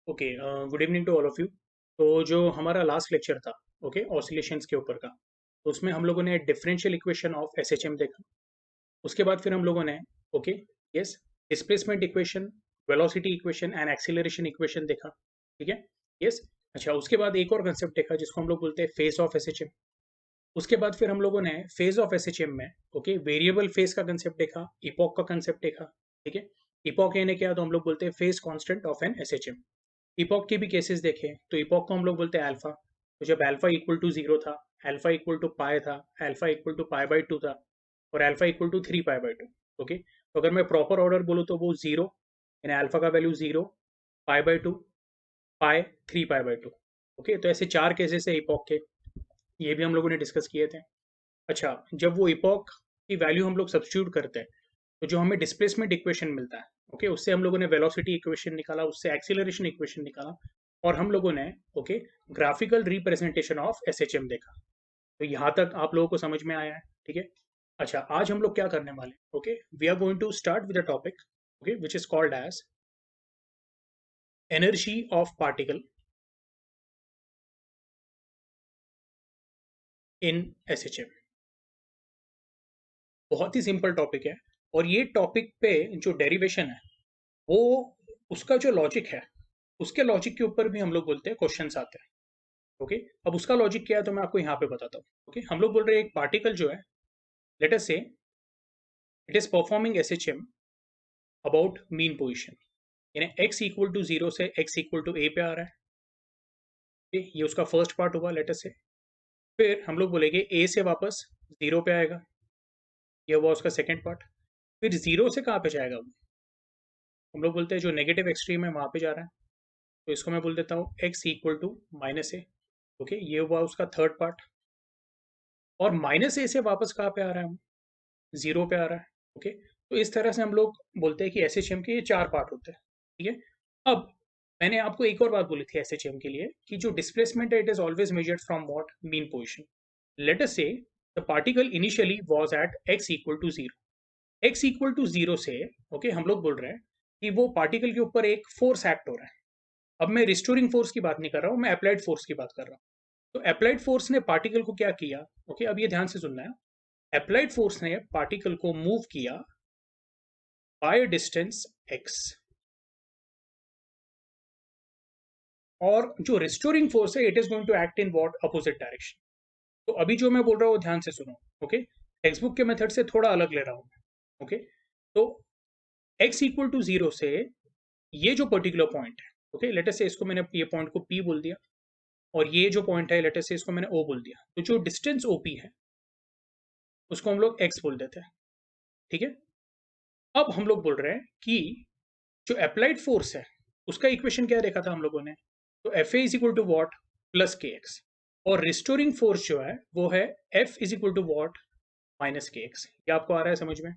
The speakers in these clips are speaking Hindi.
Okay, good evening to all of you. तो जो हमारा लास्ट लेक्चर था, ओके, ऑसिलेशंस के ऊपर का, तो उसमें हम लोगों ने डिफरेंशियल इक्वेशन ऑफ एसएचएम देखा। उसके बाद फिर हम लोगों ने, okay, yes, displacement equation, velocity equation and acceleration equation देखा। ठीक है, यस। अच्छा, उसके बाद एक और कंसेप्ट देखा जिसको हम लोग बोलते हैं फेज ऑफ एसएचएम। उसके बाद फिर हम लोगों ने फेज ऑफ एसएचएम में, ओके, वेरिएबल फेज का कंसेप्ट देखा, इपॉक का कंसेप्ट देखा। ठीक है, इपॉक यानी क्या, तो हम लोग बोलते हैं phase constant of an SHM. Epoch के भी केसेस देखे तो इपॉक को हम लोग बोलते हैं अल्फा। तो जब अल्फा इक्वल टू जीरो था, अल्फा इक्वल टू पाई था, alpha equal to pi by two था, और alpha equal to three pi by two. Okay, तो अगर मैं प्रॉपर ऑर्डर बोलूँ तो वो जीरो, यानी अल्फा का value zero, pi by to, pi, three pi by two. Okay, तो ऐसे चार केसेस है इपॉक के, ये भी हम लोगों ने डिस्कस किए थे। अच्छा, जब वो इपॉक की वैल्यू हम लोग सब्स्टिट्यूट करते हैं तो जो हमें डिस्प्लेसमेंट इक्वेशन मिलता है, ओके, उससे हम लोगों ने वेलोसिटी इक्वेशन निकाला, उससे एक्सीलरेशन इक्वेशन निकाला, और हम लोगों ने, okay, graphical representation of SHM देखा। तो यहाँ तक आप लोगों को समझ में आया है? ठीक है। अच्छा, आज हम लोग क्या करने वाले हैं? Okay, we are going to start with a topic, okay, which is called as energy of particle in SHM. बहुत ही सिंपल टॉपिक है, और ये टॉपिक पे जो डेरिवेशन है, वो, उसका जो लॉजिक है, उसके लॉजिक के ऊपर भी हम लोग बोलते हैं क्वेश्चंस आते हैं। ओके, अब उसका लॉजिक क्या है तो मैं आपको यहाँ पे बताता हूँ। ओके, हम लोग बोल रहे हैं एक पार्टिकल जो है, लेट अस से it is performing SHM about mean position, यानी x इक्वल टू जीरो से x इक्वल टू a पे आ रहा है। okay? ये उसका फर्स्ट पार्ट हुआ, लेट अस से। फिर हम लोग बोलेंगे a से वापस जीरो पे आएगा, ये हुआ उसका सेकेंड पार्ट। फिर जीरो से कहाँ पे जाएगा वो, हम लोग बोलते हैं जो नेगेटिव एक्सट्रीम है वहां पे जा रहा है, तो इसको मैं बोल देता हूँ x equal to minus A. Okay, ये हुआ उसका थर्ड पार्ट। और माइनस ए से वापस कहाँ पे आ रहा है, जीरो पे आ रहा है। ओके, तो इस तरह से हम लोग बोलते हैं कि एसएचएम के ये चार पार्ट होते हैं। ठीक है, अब मैंने आपको एक और बात बोली थी एसएचएम के लिए, कि जो डिस्प्लेसमेंट है, it is always measured from what, mean position. Let us say the particle initially was at x equal to zero. x equal to zero से, ओके, हम लोग बोल रहे हैं कि वो पार्टिकल के ऊपर एक फोर्स एक्ट हो रहा है। अब मैं रिस्टोरिंग फोर्स की बात नहीं कर रहा हूँ, मैं अप्लाइड फोर्स की बात कर रहा हूँ। तो अप्लाइड फोर्स ने पार्टिकल को क्या किया, ओके, अब ये ध्यान से सुनना है। अप्लाइड फोर्स ने पार्टिकल को मूव किया बाय डिस्टेंस x, और जो रिस्टोरिंग फोर्स है, it is going to act in what, opposite direction. तो अभी जो मैं बोल रहा हूँ ध्यान से सुनो। ओके, टेक्स्ट बुक के मेथड से थोड़ा अलग ले रहा हूँ। ओके, तो x इक्वल टू जीरो से ये जो पर्टिकुलर पॉइंट है, ओके, लेट अस से इसको मैंने ये पॉइंट को p बोल दिया, और ये जो पॉइंट है, लेट अस से इसको मैंने o बोल दिया, तो जो डिस्टेंस OP है उसको हम लोग x बोल देते हैं। ठीक है, अब हम लोग बोल रहे हैं कि जो अप्लाइड फोर्स है, उसका इक्वेशन क्या देखा था हम लोगों ने, तो F A is equal to what, plus K X. और रिस्टोरिंग फोर्स जो है वो है F is equal to what, minus K X. ये आपको आ रहा है समझ में?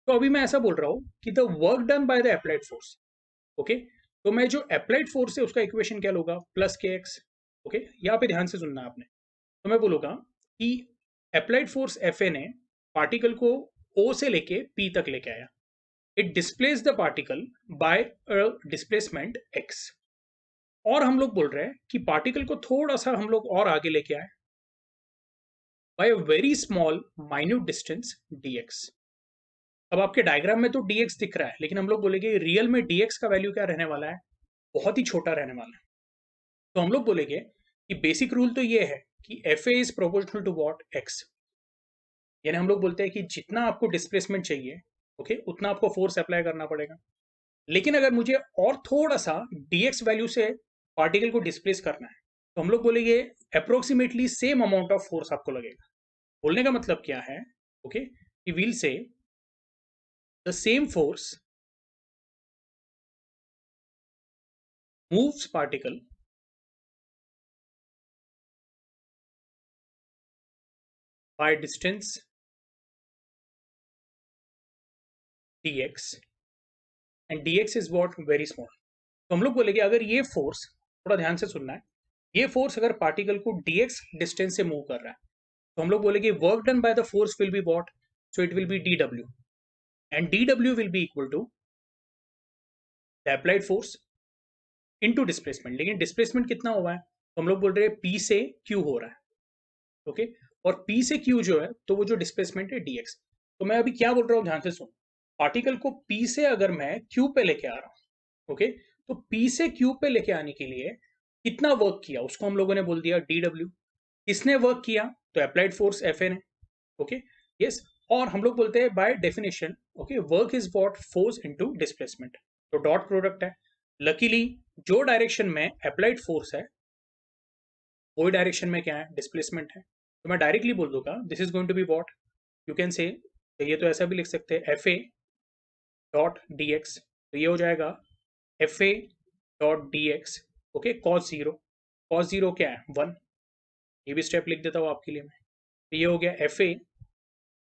तो अभी मैं ऐसा बोल रहा हूँ कि the work done by the applied force, okay, तो मैं जो अप्लाइड फोर्स है उसका इक्वेशन क्या लूंगा, प्लस के एक्स। ओके, यहाँ पे ध्यान से सुनना आपने। तो मैं बोलूंगा कि अप्लाइड फोर्स एफ ए ने पार्टिकल को ओ से लेके पी तक लेके आया, it displace the particle by displacement x। और हम लोग बोल रहे हैं कि पार्टिकल को थोड़ा सा हम लोग और आगे लेके आए by a very small minute distance dx। अब आपके डायग्राम में तो dx दिख रहा है, लेकिन हम लोग बोलेंगे रियल में dx का वैल्यू क्या रहने वाला है, बहुत ही छोटा रहने वाला है। तो हम लोग बोलेंगे कि बेसिक रूल तो ये है कि F A is proportional to what, X. यानी हम लोग बोलते हैं कि जितना आपको डिस्प्लेसमेंट चाहिए, ओके, उतना आपको फोर्स अप्लाई करना पड़ेगा। लेकिन अगर मुझे और थोड़ा सा dx वैल्यू से पार्टिकल को डिस्प्लेस करना है, तो हम लोग बोलेंगे approximately same amount of force आपको लगेगा। बोलने का मतलब क्या है, ओके, कि वील से the same force moves particle by distance dx, and dx is what, very small. तो हम लोग बोलेंगे अगर ये फोर्स, थोड़ा ध्यान से सुनना है, ये फोर्स अगर पार्टिकल को dx डिस्टेंस से मूव कर रहा है, तो हम लोग बोलेंगे work done by the force will be what, so it will be dw, and dw will be equal to the applied force into displacement, लेकिन डिस्प्लेसमेंट कितना हुआ है तो हम लोग बोल रहे हैं पी से क्यू हो रहा है, ओके। और पी से क्यू जो है तो वो जो डिस्प्लेसमेंट है dx। तो मैं अभी क्या बोल रहा हूँ ध्यान से सुन, पार्टिकल को पी से अगर मैं क्यू पे लेके आ रहा हूँ, ओके, तो पी से क्यू पे लेके आने के लिए कितना वर्क किया उसको हम लोगों ने बोल दिया dw। किसने वर्क किया तो अप्लाइड फोर्स Fa ने, ओके, यस। और हम लोग बोलते हैं by definition, okay, work is what force into displacement, तो डॉट प्रोडक्ट है। लकीली जो डायरेक्शन में अप्लाइड फोर्स है वही डायरेक्शन में क्या है डिस्प्लेसमेंट है, तो मैं डायरेक्टली बोल दूंगा this is going to be what, you can say, ये तो ऐसा भी लिख सकते हैं F A dot D X, तो ये हो जाएगा F A dot D X, okay, cos zero. Cos zero क्या है 1, ये भी स्टेप लिख देता हूँ आपके लिए मैं, तो ये हो गया F A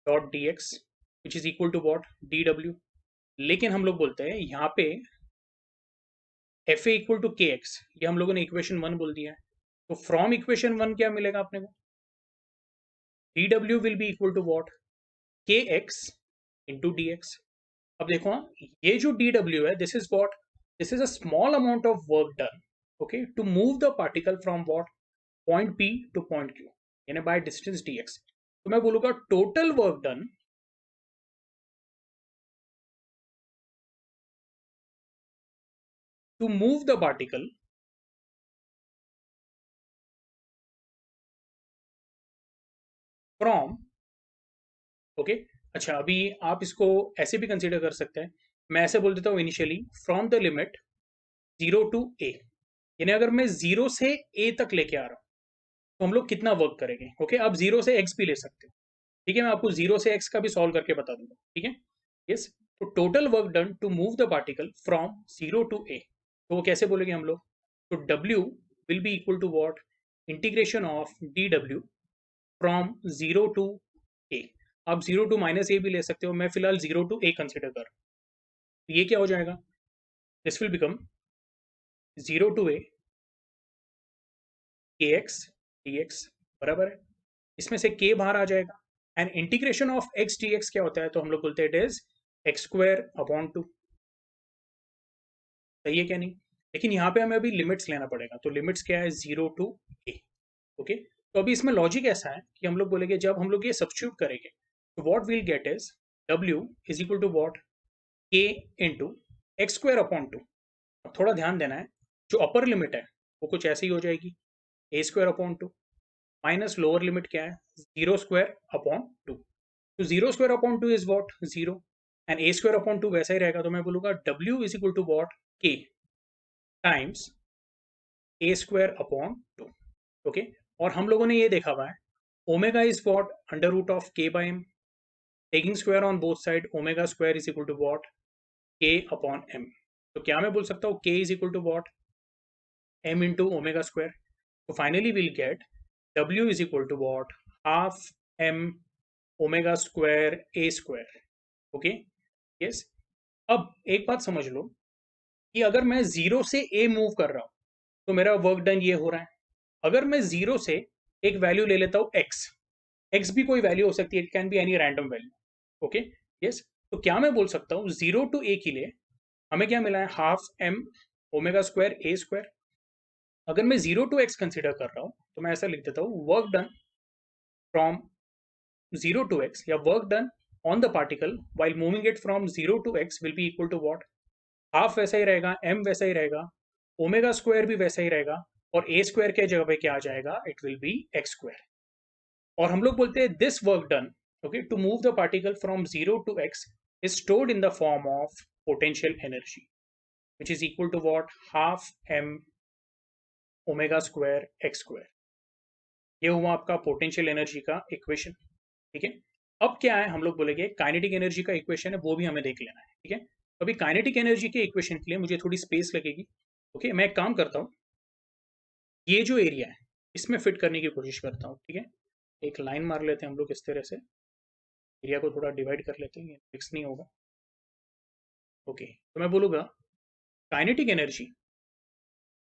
dot D X which is equal to what D W. लेकिन हम लोग बोलते हैं यहाँ पे F A equal to K X, ये हम लोगों ने इक्वेशन 1 बोल दिया है, तो फ्रॉम इक्वेशन 1 क्या मिलेगा अपने को, D W will be equal to what K X into D X. अब देखो हाँ, ये जो डी डब्ल्यू है this is what, this is a small amount of work done, okay, to move the particle from what point P to point Q, यानी बाय डिस्टेंस डी एक्स। तो मैं बोलूंगा total work done to move the particle from, okay, अच्छा अभी आप इसको ऐसे भी कंसीडर कर सकते हैं, मैं ऐसे बोल देता हूँ initially from the limit 0 to a, यानी अगर मैं 0 से a तक लेके आ रहा हूँ तो हम लोग कितना वर्क करेंगे, ओके। आप 0 से x भी ले सकते हो, ठीक है, मैं आपको 0 से x का भी सॉल्व करके बता दूंगा, ठीक है, यस। तो total work done to move the particle from 0 to a, तो वो कैसे बोलेंगे हम लोग, तो w will be equal to what integration of dw from 0 to a। आप 0 to -a भी ले सकते हो, मैं फिलहाल 0 to a कंसिडर कर रहा हूँ, तो ये क्या हो जाएगा, this will become 0 to a के एक्स डी एक्स बराबर है, इसमें से k बाहर आ जाएगा, and integration of x dx क्या होता है तो हम लोग बोलते हैं इट इज x² अपॉन 2, सही है क्या नहीं। लेकिन यहाँ पे हमें अभी लिमिट्स लेना पड़ेगा, तो लिमिट्स क्या है 0 to a, ओके। तो अभी इसमें लॉजिक ऐसा है कि हम लोग बोलेंगे जब हम लोग ये सब्स्टिट्यूट करेंगे तो what will get is w is equal to what k into x² upon 2। अब थोड़ा ध्यान देना है, जो अपर लिमिट है वो कुछ ऐसी ही हो जाएगी a² upon 2 minus lower limit क्या है 0² अपॉन 2, तो 0² upon 2 is what 0, and a² upon 2 वैसा ही रहेगा, तो मैं बोलूंगा w is equal to what k times a² upon 2, okay. और हम लोगों ने ये देखा हुआ है omega is what under root of k by m, taking square on both side omega square is equal to what k upon m। तो क्या मैं बोल सकता हूँ k is equal to what m into omega square, तो finally will get w is equal to what half m omega square a square, okay, yes. अब एक बात समझ लो कि अगर मैं 0 से a मूव कर रहा हूँ तो मेरा वर्क डन ये हो रहा है, अगर मैं 0 से एक वैल्यू ले लेता हूँ x भी कोई वैल्यू हो सकती है, it can be any random value, okay, yes. तो क्या मैं बोल सकता हूँ 0 to a के लिए हमें क्या मिला है half m omega square a square. अगर मैं 0 to x कंसिडर कर रहा हूँ तो मैं ऐसा लिख देता हूँ work done from 0 to x, या work done on the particle while moving it फ्रॉम 0 to x will be equal to what, half वैसा ही रहेगा, m वैसा ही रहेगा, ओमेगा स्क्वायर भी वैसा ही रहेगा, और a स्क्वायर के जगह पे क्या आ जाएगा it will be x square. और हम लोग बोलते हैं this work done, okay, to move the particle from 0 to x is stored in the form of potential energy which is equal to what half m omega square x square. ये हुआ आपका पोटेंशियल एनर्जी का इक्वेशन, ठीक है। अब क्या है हम लोग बोलेंगे काइनेटिक एनर्जी का इक्वेशन है वो भी हमें देख लेना है, ठीक है। अभी काइनेटिक एनर्जी के इक्वेशन के लिए मुझे थोड़ी स्पेस लगेगी, ओके। मैं एक काम करता हूँ, ये जो एरिया है इसमें फिट करने की कोशिश करता हूँ, ठीक है। एक लाइन मार लेते हैं हम लोग इस तरह से, एरिया को थोड़ा डिवाइड कर लेते हैं, ये फिक्स नहीं होगा, ओके। तो मैं बोलूँगा kinetic energy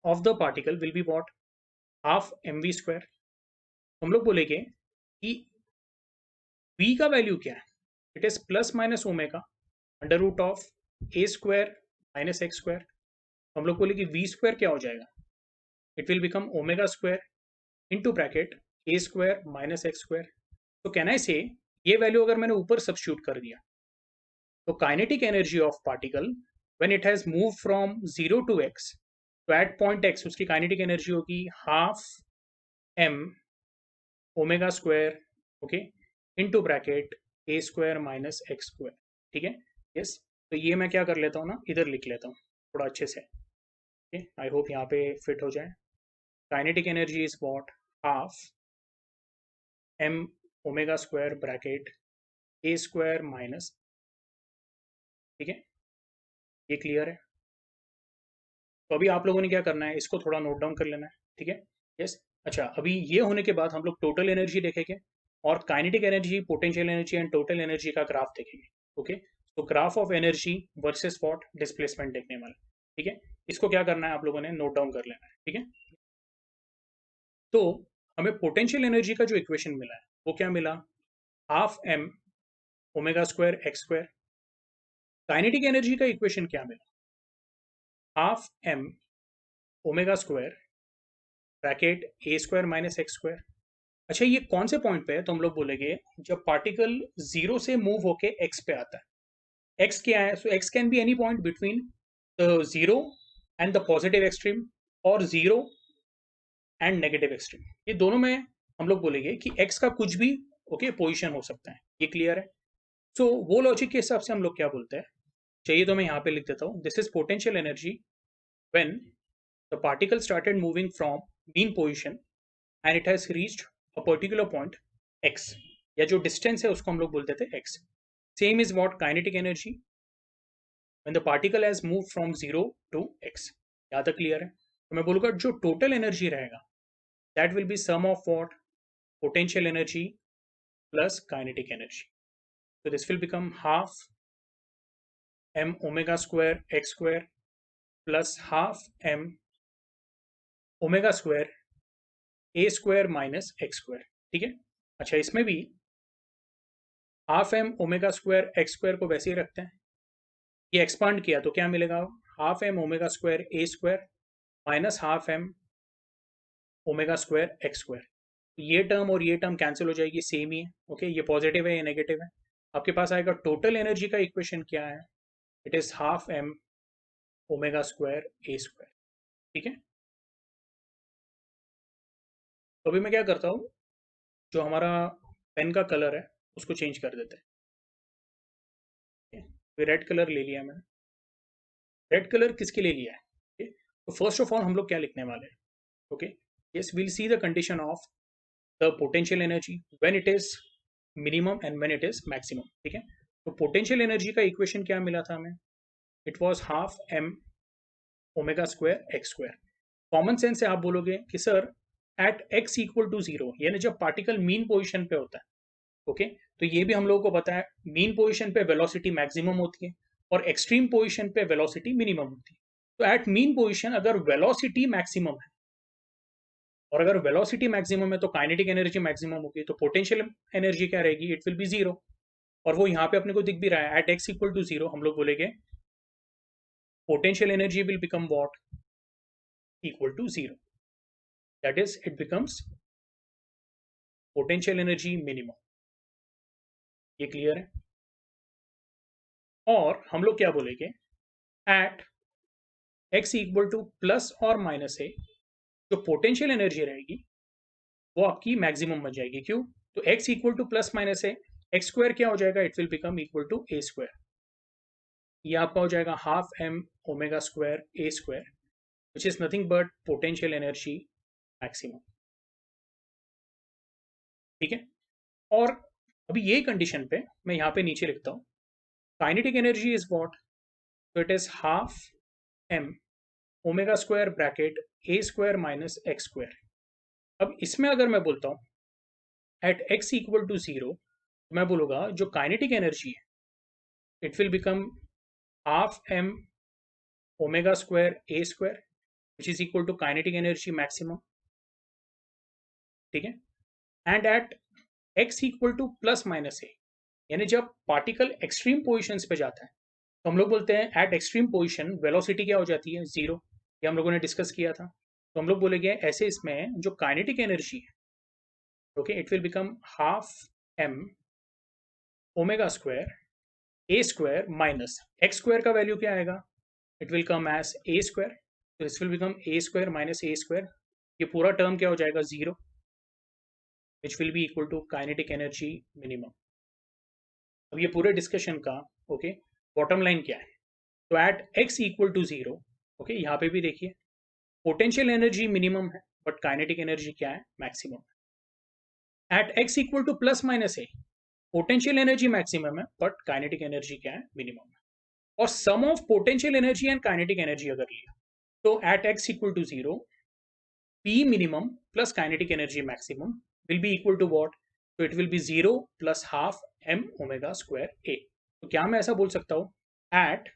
of the particle will be what half M V square. हम लोग बोलेंगे कि v का वैल्यू क्या है, it is plus minus omega under root of a square minus x square, हम लोग बोले कि वी स्क्वायर क्या हो जाएगा, it will become omega square into bracket A square minus x square. तो कैन आई से ये वैल्यू अगर मैंने ऊपर सब्स्टिट्यूट कर दिया तो kinetic energy of particle when it has move from 0 to x, तो एट पॉइंट x उसकी काइनेटिक एनर्जी होगी half m omega square, okay, into bracket ए स्क्वायर माइनस एक्स स्क्वायर। ठीक है, यस। तो ये मैं क्या कर लेता हूँ ना, इधर लिख लेता हूँ थोड़ा अच्छे से। ओके, आई होप यहाँ पे फिट हो जाए। Kinetic energy is what, half m omega square bracket A square minus. ठीक है, ये क्लियर है। तो अभी आप लोगों ने क्या करना है, इसको थोड़ा नोट डाउन कर लेना है। ठीक है, यस। अच्छा, अभी ये होने के बाद हम लोग टोटल एनर्जी देखेंगे और kinetic energy, potential energy and total energy का ग्राफ देखेंगे। ओके, तो graph of energy versus what, displacement देखने वाला। ठीक है, इसको क्या करना है आप लोगों ने नोट डाउन कर लेना है। ठीक है, तो हमें पोटेंशियल एनर्जी का जो इक्वेशन मिला है वो क्या मिला, half m omega square x square. Kinetic energy का इक्वेशन क्या मिला, half m omega square bracket ए स्क्वायर माइनस एक्स स्क्वायर। अच्छा, ये कौन से पॉइंट पे है, तो हम लोग बोलेंगे जब पार्टिकल जीरो से मूव होके एक्स पे आता है। एक्स क्या है, so x can be any point between the zero and the positive extreme और जीरो एंड नेगेटिव एक्सट्रीम। ये दोनों में हम लोग बोलेंगे कि एक्स का कुछ भी ओके पोजिशन हो सकता है। ये क्लियर है। सो वो लॉजिक के हिसाब से हम लोग क्या बोलते हैं, चाहिए तो मैं यहाँ पे लिख देता हूँ, this is potential energy when the particle started moving from mean position and it has reached a particular point x, या जो डिस्टेंस है उसको हम लोग बोलते थे x। Same is what kinetic energy when the particle has move from 0 to x। यहाँ तक क्लियर है। तो मैं बोलूँगा जो टोटल एनर्जी रहेगा that will be sum of what, potential energy plus kinetic energy. so this will become half m omega square x square plus half m omega square a square minus x square। ठीक है, अच्छा इसमें भी half M omega square x square को वैसे ही रखते हैं, ये एक्सपांड किया तो क्या मिलेगा, हाफ एम ओमेगा स्क्वायर ए square minus half M omega square x square. ये टर्म और ये टर्म कैंसिल हो जाएगी, सेम ही है। ओके, ये पॉजिटिव है, ये नेगेटिव है। आपके पास आएगा टोटल एनर्जी का इक्वेशन क्या है, it is half M omega square A square. ठीक है, तो अभी मैं क्या करता हूँ, जो हमारा पेन का कलर है उसको चेंज कर देते हैं। रेड कलर ले लिया मैंने। रेड कलर किसके लिए लिया है, okay? तो फर्स्ट ऑफ ऑल हम लोग क्या लिखने वाले हैं, okay, yes, we'll see the condition of the potential energy when it is minimum and when it is maximum. ठीक है, तो पोटेंशियल एनर्जी का इक्वेशन क्या मिला था हमें, it was half M omega square x square. Common sense से आप बोलोगे कि sir at x equal to zero, यानी जब पार्टिकल मीन पोजिशन पे होता है, ओके, तो ये भी हम लोगों को पता है मीन पोजिशन पे वेलोसिटी मैक्सिमम होती है और एक्सट्रीम पोजिशन पे वेलोसिटी मिनिमम होती है। तो एट मीन पोजिशन अगर वेलोसिटी मैक्सिमम है और अगर वेलोसिटी मैक्सिमम है तो काइनेटिक एनर्जी मैक्सिमम होगी, तो पोटेंशियल एनर्जी क्या रहेगी, इट विल बी जीरो। और वो यहाँ पे अपने को दिख भी रहा है, at x equal to zero हम लोग बोलेंगे potential energy will become what, equal to zero, that is it becomes potential energy minimum. ये क्लियर है। और हम लोग क्या बोलेंगे, at x equal to plus और माइनस ए, जो पोटेंशियल एनर्जी रहेगी वो आपकी मैक्सिमम बन जाएगी। क्यों, तो x equal to plus minus a, x square क्या हो जाएगा, it will become equal to a square. ये आपका हो जाएगा half M omega square A square which is nothing but potential energy maximum. ठीक है, और अभी ये कंडीशन पे मैं यहाँ पे नीचे लिखता हूँ, काइनेटिक एनर्जी इज व्हाट, तो it is half M omega square bracket A square minus x square. अब इसमें अगर मैं बोलता हूँ at x equal to zero, मैं बोलूँगा जो काइनेटिक एनर्जी है it will become half M omega square A square which is equal to kinetic energy maximum. ठीक है, and at x equal to plus minus a, यानी जब पार्टिकल एक्सट्रीम पोजिशंस पे जाता है तो हम लोग बोलते हैं एट एक्सट्रीम पोजिशन वेलोसिटी क्या हो जाती है, जीरो। ये हम लोगों ने डिस्कस किया था। तो हम लोग बोलेंगे ऐसे इसमें जो काइनेटिक एनर्जी है, okay, it will become half M omega square A square minus x square का वैल्यू क्या आएगा, it will come as a square. तो this will become a square minus a square. ये पूरा टर्म क्या हो जाएगा, zero, which will be equal to kinetic energy minimum. अब ये पूरे डिस्कशन का ओके बॉटम लाइन क्या है, तो at x equal to zero, okay, यहाँ पे भी देखिए पोटेंशियल एनर्जी मिनिमम है बट काइनेटिक एनर्जी क्या है, maximum. At x equal to plus minus a, potential energy maximum है बट काइनेटिक एनर्जी क्या है, मिनिमम है। और sum of potential energy and kinetic energy अगर लिया, तो at x equal to zero P minimum plus kinetic energy maximum will be equal to what? So it will be 0 plus half m omega square a. तो क्या मैं ऐसा बोल सकता हूँ, at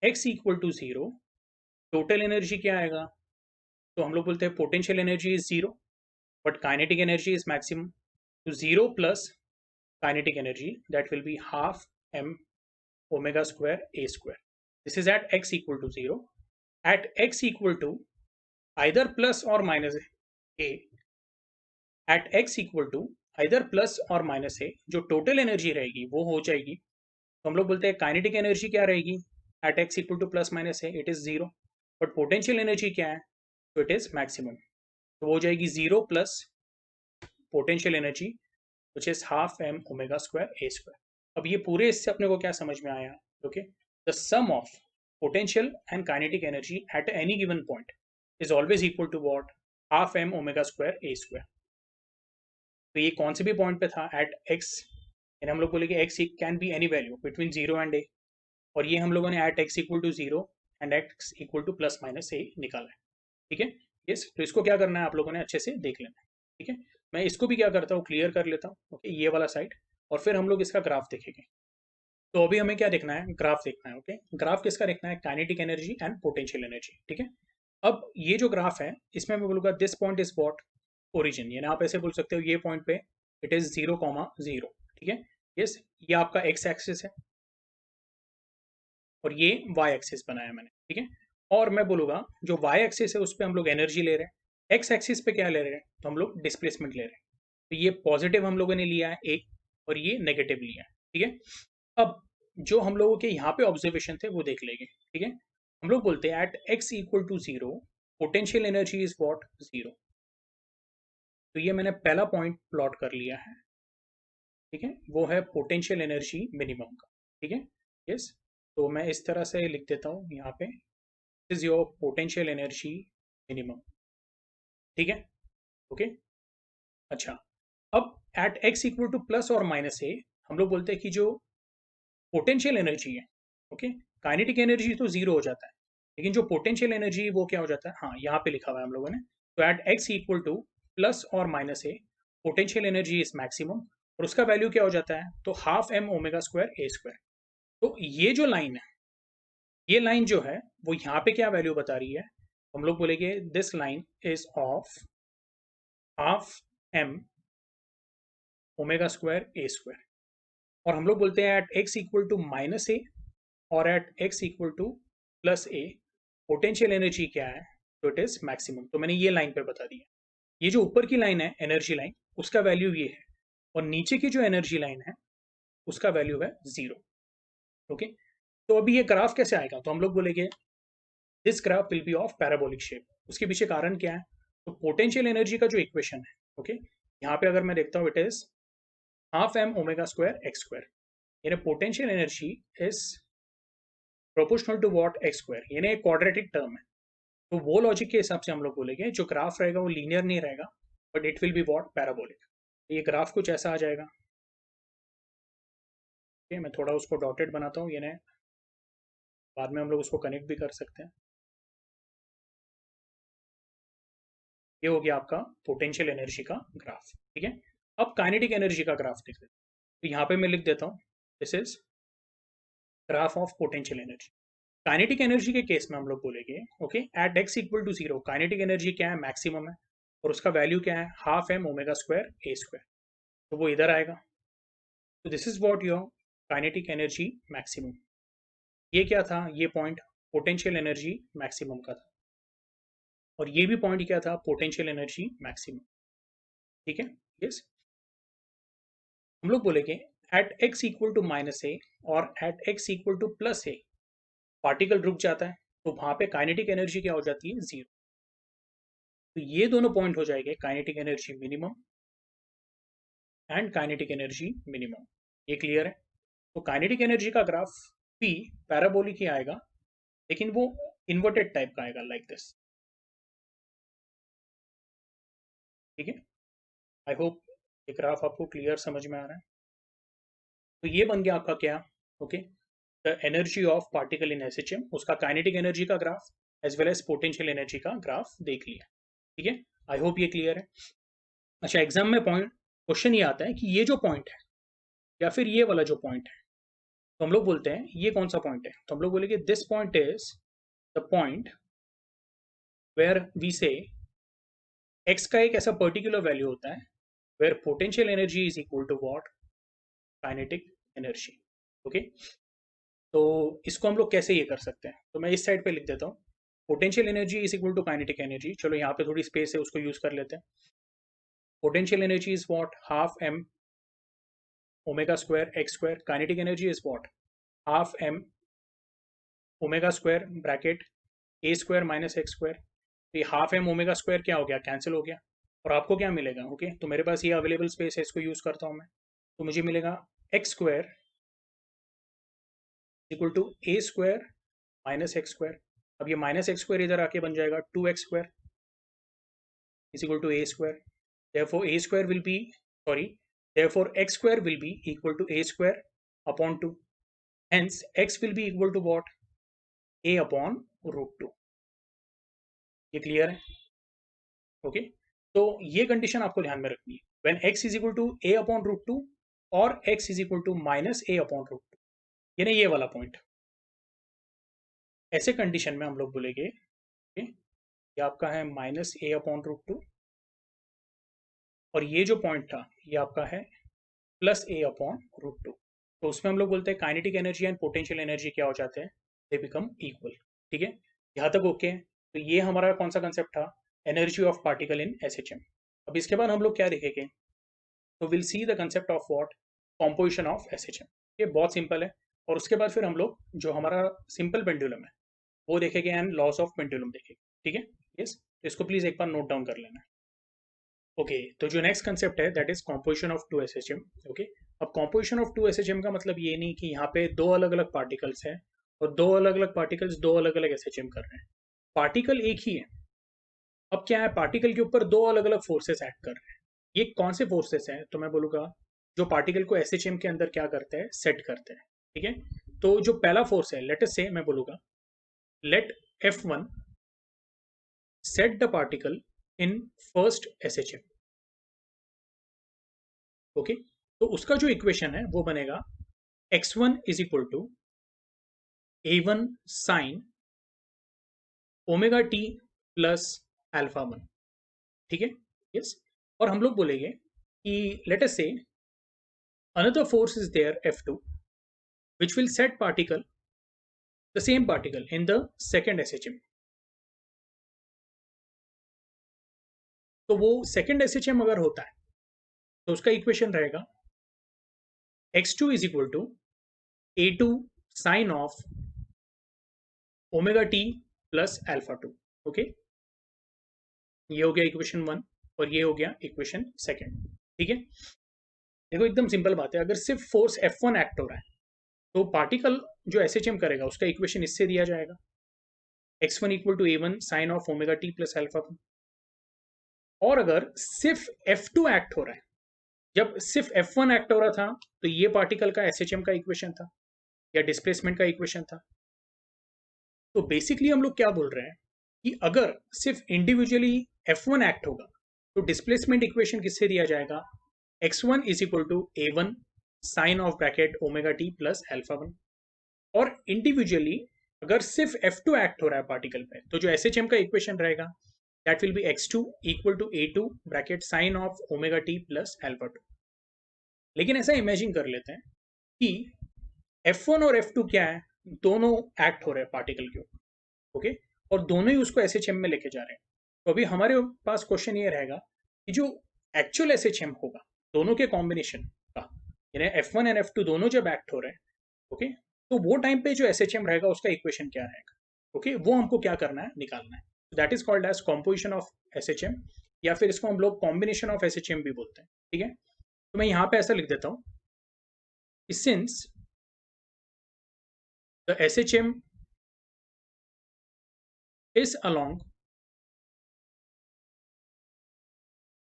x equal to 0 total energy क्या आएगा, तो हम लोग बोलते हैं potential energy is zero but kinetic energy is maximum. तो zero plus kinetic energy that will be half m omega square a square. This is at x equal to 0. At x equal to either plus or minus a, at x equal to either plus और माइनस ए, जो टोटल एनर्जी रहेगी वो हो जाएगी, तो हम लोग बोलते हैं काइनेटिक एनर्जी क्या रहेगी, at x equal to plus minus A it is zero, but potential energy क्या है, तो इट इज मैक्सिमम। तो वो हो जाएगी zero plus potential energy which is half M omega square A square. अब ये पूरे इससे अपने को क्या समझ में आया, okay, the sum of potential and kinetic energy at any given point is always equal to what, half M omega square A square. तो ये कौन से भी पॉइंट पे था, एट एक्स, यानी हम लोग बोले कि x can be any value between zero and a, और ये हम लोगों ने at x equal to zero and x equal to plus minus a निकाला है, ठीक है। यस, तो इसको क्या करना है आप लोगों ने अच्छे से देख लेना है, ठीक है। मैं इसको भी क्या करता हूँ, क्लियर कर लेता हूँ, ओके, ये वाला साइड, और फिर हम लोग इसका ग्राफ देखेंगे। तो अभी हमें क्या देखना है, ग्राफ देखना है, ओके। ग्राफ किसका देखना है, kinetic energy and potential energy, ठीक है। अब ये जो ग्राफ है इसमें मैं बोलूँगा this point is what, origin, यानी आप ऐसे बोल सकते हो ये पॉइंट पे इट इज 0,0, ठीक है। यस, ये आपका एक्स एक्सिस है और ये वाई एक्सिस बनाया मैंने, ठीक है। और मैं बोलूँगा जो वाई एक्सिस है उस पर हम लोग एनर्जी ले रहे हैं, एक्स एक्सिस पे क्या ले रहे हैं, तो हम लोग डिस्प्लेसमेंट ले रहे हैं। तो ये पॉजिटिव हम लोगों ने लिया है एक, और ये नेगेटिव लिया है, ठीक है। अब जो हम लोगों के यहाँ पे ऑब्जर्वेशन थे वो देख लेंगे, ठीक है। हम लोग बोलते हैं at x equal to zero potential energy is what, zero. तो ये मैंने पहला पॉइंट प्लॉट कर लिया है, ठीक है, वो है पोटेंशियल एनर्जी मिनिमम का, ठीक है। यस, तो मैं इस तरह से लिख देता हूँ यहाँ पे, is your potential energy minimum, ठीक है, ओके। अच्छा, अब at x equal to plus और माइनस ए, हम लोग बोलते हैं कि जो पोटेंशियल एनर्जी है, ओके, काइनेटिक एनर्जी तो जीरो हो जाता है, लेकिन जो पोटेंशियल एनर्जी वो क्या हो जाता है, हाँ यहाँ पे लिखा हुआ है हम लोगों ने। तो at x equal to plus और minus a potential energy is maximum, और उसका वैल्यू क्या हो जाता है, तो हाफ एम ओमेगा स्क्वायर ए स्क्वायर। तो ये जो लाइन है, ये लाइन जो है वो यहाँ पे क्या वैल्यू बता रही है, हम लोग बोलेंगे this line is of half M omega square A square. और हम लोग बोलते हैं at x equal to minus a और at x equal to plus a potential energy क्या है, तो इट इज मैक्सिमम। तो मैंने ये लाइन पे बता दिया, ये जो ऊपर की लाइन है एनर्जी लाइन, उसका वैल्यू ये है, और नीचे की जो एनर्जी लाइन है उसका वैल्यू है जीरो, ओके। तो अभी ये ग्राफ कैसे आएगा, तो हम लोग बोलेंगे this graph will be of parabolic shape. उसके पीछे कारण क्या है, तो पोटेंशियल एनर्जी का जो इक्वेशन है, ओके, यहाँ पे अगर मैं देखता हूँ it is half M omega square x square, यानी potential energy is proportional to what, x square, यानी एक क्वाड्रेटिक टर्म है। तो वो लॉजिक के हिसाब से हम लोग बोलेंगे जो ग्राफ रहेगा वो लीनियर नहीं रहेगा but it will be what, parabolic. ये ग्राफ कुछ ऐसा आ जाएगा, ठीक है। मैं थोड़ा उसको डॉटेड बनाता हूँ, यानी बाद में हम लोग उसको कनेक्ट भी कर सकते हैं। ये हो गया आपका पोटेंशियल एनर्जी का ग्राफ, ठीक है। अब काइनेटिक एनर्जी का ग्राफ देख लेते हैं। तो यहाँ पे मैं लिख देता हूँ this is graph of potential energy. Kinetic energy के केस में हम लोग बोलेंगे okay, at x equal to zero kinetic energy क्या है, मैक्सिमम है, और उसका वैल्यू क्या है, हाफ एम ओमेगा स्क्वायर ए स्क्वायर। तो वो इधर आएगा। तो this is what your kinetic energy maximum. ये क्या था? ये पॉइंट पोटेंशियल एनर्जी मैक्सिमम का था, और ये भी पॉइंट क्या था? Potential energy maximum. ठीक है, यस। हम लोग बोलेंगे at x equal to minus a और at x equal to plus a particle रुक जाता है, तो वहां पे काइनेटिक एनर्जी क्या हो जाती है? जीरो। तो ये दोनों पॉइंट हो जाएंगे kinetic energy minimum and kinetic energy minimum. ये क्लियर है? तो काइनेटिक एनर्जी का ग्राफ p पैराबोलिक ही आएगा, लेकिन वो इन्वर्टेड टाइप का आएगा, लाइक दिस। ठीक है, आई होप ये ग्राफ आपको क्लियर समझ में आ रहा है। तो ये बन गया आपका क्या? Okay, the energy of particle in SHM, उसका काइनेटिक एनर्जी का graph as well as potential energy का ग्राफ देख लिया। ठीक है, आई होप ये क्लियर है। अच्छा, एग्जाम में पॉइंट क्वेश्चन ये आता है कि ये जो पॉइंट है या फिर ये वाला जो पॉइंट है, तो हम लोग बोलते हैं ये कौन सा पॉइंट है? तो हम लोग बोलेंगे this point is the point where we say x का एक ऐसा पर्टिकुलर वैल्यू होता है where potential energy is equal to what? Kinetic energy. Okay, तो इसको हम लोग कैसे ये कर सकते हैं? तो मैं इस साइड पे लिख देता हूँ, potential energy is equal to kinetic energy. चलो यहाँ पे थोड़ी स्पेस है, उसको यूज कर लेते हैं। Potential energy is what? Half M omega square x square. Kinetic energy is what? Half M omega square bracket A square minus x square. तो ये हाफ एम ओमेगा स्क्वायर क्या हो गया? कैंसिल हो गया। और आपको क्या मिलेगा? ओके, तो मेरे पास ये अवेलेबल स्पेस है, इसको यूज करता हूँ मैं। तो मुझे मिलेगा x square equal to a square minus x square. अब ये माइनस एक्स स्क्वायर इधर आके बन जाएगा 2x square is equal to a square. Therefore a square will be, sorry, therefore x square will be equal to a square upon 2। Hence x will be equal to what? a upon root 2। ये क्लियर है? ओके, तो ये कंडीशन आपको ध्यान में रखनी है, when x is equal to a upon root 2 और x is equal to minus a upon root 2, यानी ये वाला पॉइंट। ऐसे कंडीशन में हम लोग बोलेंगे ये आपका है माइनस a अपॉन रूट 2, और ये जो पॉइंट था ये आपका है प्लस a अपॉन रूट 2। तो उसमें हम लोग बोलते हैं kinetic energy and potential energy क्या हो जाते हैं? They become equal. ठीक है, यहाँ तक ओके है? तो ये हमारा कौन सा कंसेप्ट था? Energy of particle in SHM. अब इसके बाद हम लोग क्या देखेंगे? तो will see the concept of what? Composition of SHM. ये बहुत सिंपल है। और उसके बाद फिर हम लोग जो हमारा सिंपल पेंडुलम है वो देखेंगे एंड लॉस ऑफ पेंडुलम देखेंगे। ठीक है, यस, इसको प्लीज एक बार नोट डाउन कर लेना। ओके, तो जो नेक्स्ट कंसेप्ट है that is composition of 2 SHM। Okay, अब कॉम्पोजिशन ऑफ 2 SHM का मतलब ये नहीं कि यहाँ पे दो अलग अलग पार्टिकल्स हैं और दो अलग अलग पार्टिकल्स दो अलग अलग SHM कर रहे हैं। पार्टिकल एक ही है। अब क्या है? पार्टिकल के ऊपर दो अलग अलग फोर्सेस एक्ट कर रहे हैं। ये कौन से फोर्सेस हैं? तो मैं बोलूँगा जो पार्टिकल को SHM के अंदर क्या करते हैं? सेट करते हैं। ठीक है, तो जो पहला फोर्स है, लेट अस से, मैं बोलूँगा let F1 set the particle in first SHM। Okay, तो उसका जो इक्वेशन है वो बनेगा x1 is equal to a1 sine omega t plus alpha 1। ठीक है, यस। और हम लोग बोलेंगे कि लेट अस से another force is there F2 which will set particle, the same particle in the second SHM। तो वो सेकंड SHM अगर होता है तो उसका इक्वेशन रहेगा x2 is equal to a2 sine of omega t plus alpha 2। Okay, ये हो गया इक्वेशन 1 और ये हो गया इक्वेशन सेकंड। ठीक है, देखो एकदम सिंपल बात है, अगर सिर्फ फोर्स F1 एक्ट हो रहा है तो पार्टिकल जो SHM करेगा उसका इक्वेशन इससे दिया जाएगा x1 equal to a1 sine of omega t plus alpha 2। और अगर सिर्फ F2 एक्ट हो रहा है, जब सिर्फ F1 एक्ट हो रहा था तो ये पार्टिकल का SHM का इक्वेशन था या डिस्प्लेसमेंट का इक्वेशन था। तो बेसिकली हम लोग क्या बोल रहे हैं कि अगर सिर्फ इंडिविजुअली F1 एक्ट होगा तो डिस्प्लेसमेंट इक्वेशन किससे दिया जाएगा? x1 is equal to a1 sine of bracket omega t plus alpha 1। और इंडिविजुअली अगर सिर्फ F2 एक्ट हो रहा है पार्टिकल पे तो जो SHM का इक्वेशन रहेगा that will be x2 equal to a2 bracket sine of omega t plus alpha 2। लेकिन ऐसा इमेजिन कर लेते हैं कि F1 और F2 क्या है, दोनों एक्ट हो रहे हैं पार्टिकल के ऊपर, ओके, और दोनों ही उसको SHM में लेके जा रहे हैं। तो अभी हमारे पास क्वेश्चन ये रहेगा कि जो एक्चुअल SHM होगा दोनों के कॉम्बिनेशन का, यानी F1 एंड F2 दोनों जब एक्ट हो रहे हैं, ओके, तो वो टाइम पे जो SHM रहेगा उसका इक्वेशन क्या रहेगा, ओके, वो हमको क्या करना है, निकालना है। That is called as composition of SHM, या फिर इसको हम लोग कॉम्बिनेशन ऑफ SHM भी बोलते हैं, ठीक है। तो मैं यहाँ पे ऐसा लिख देता हूँ, since the SHM is along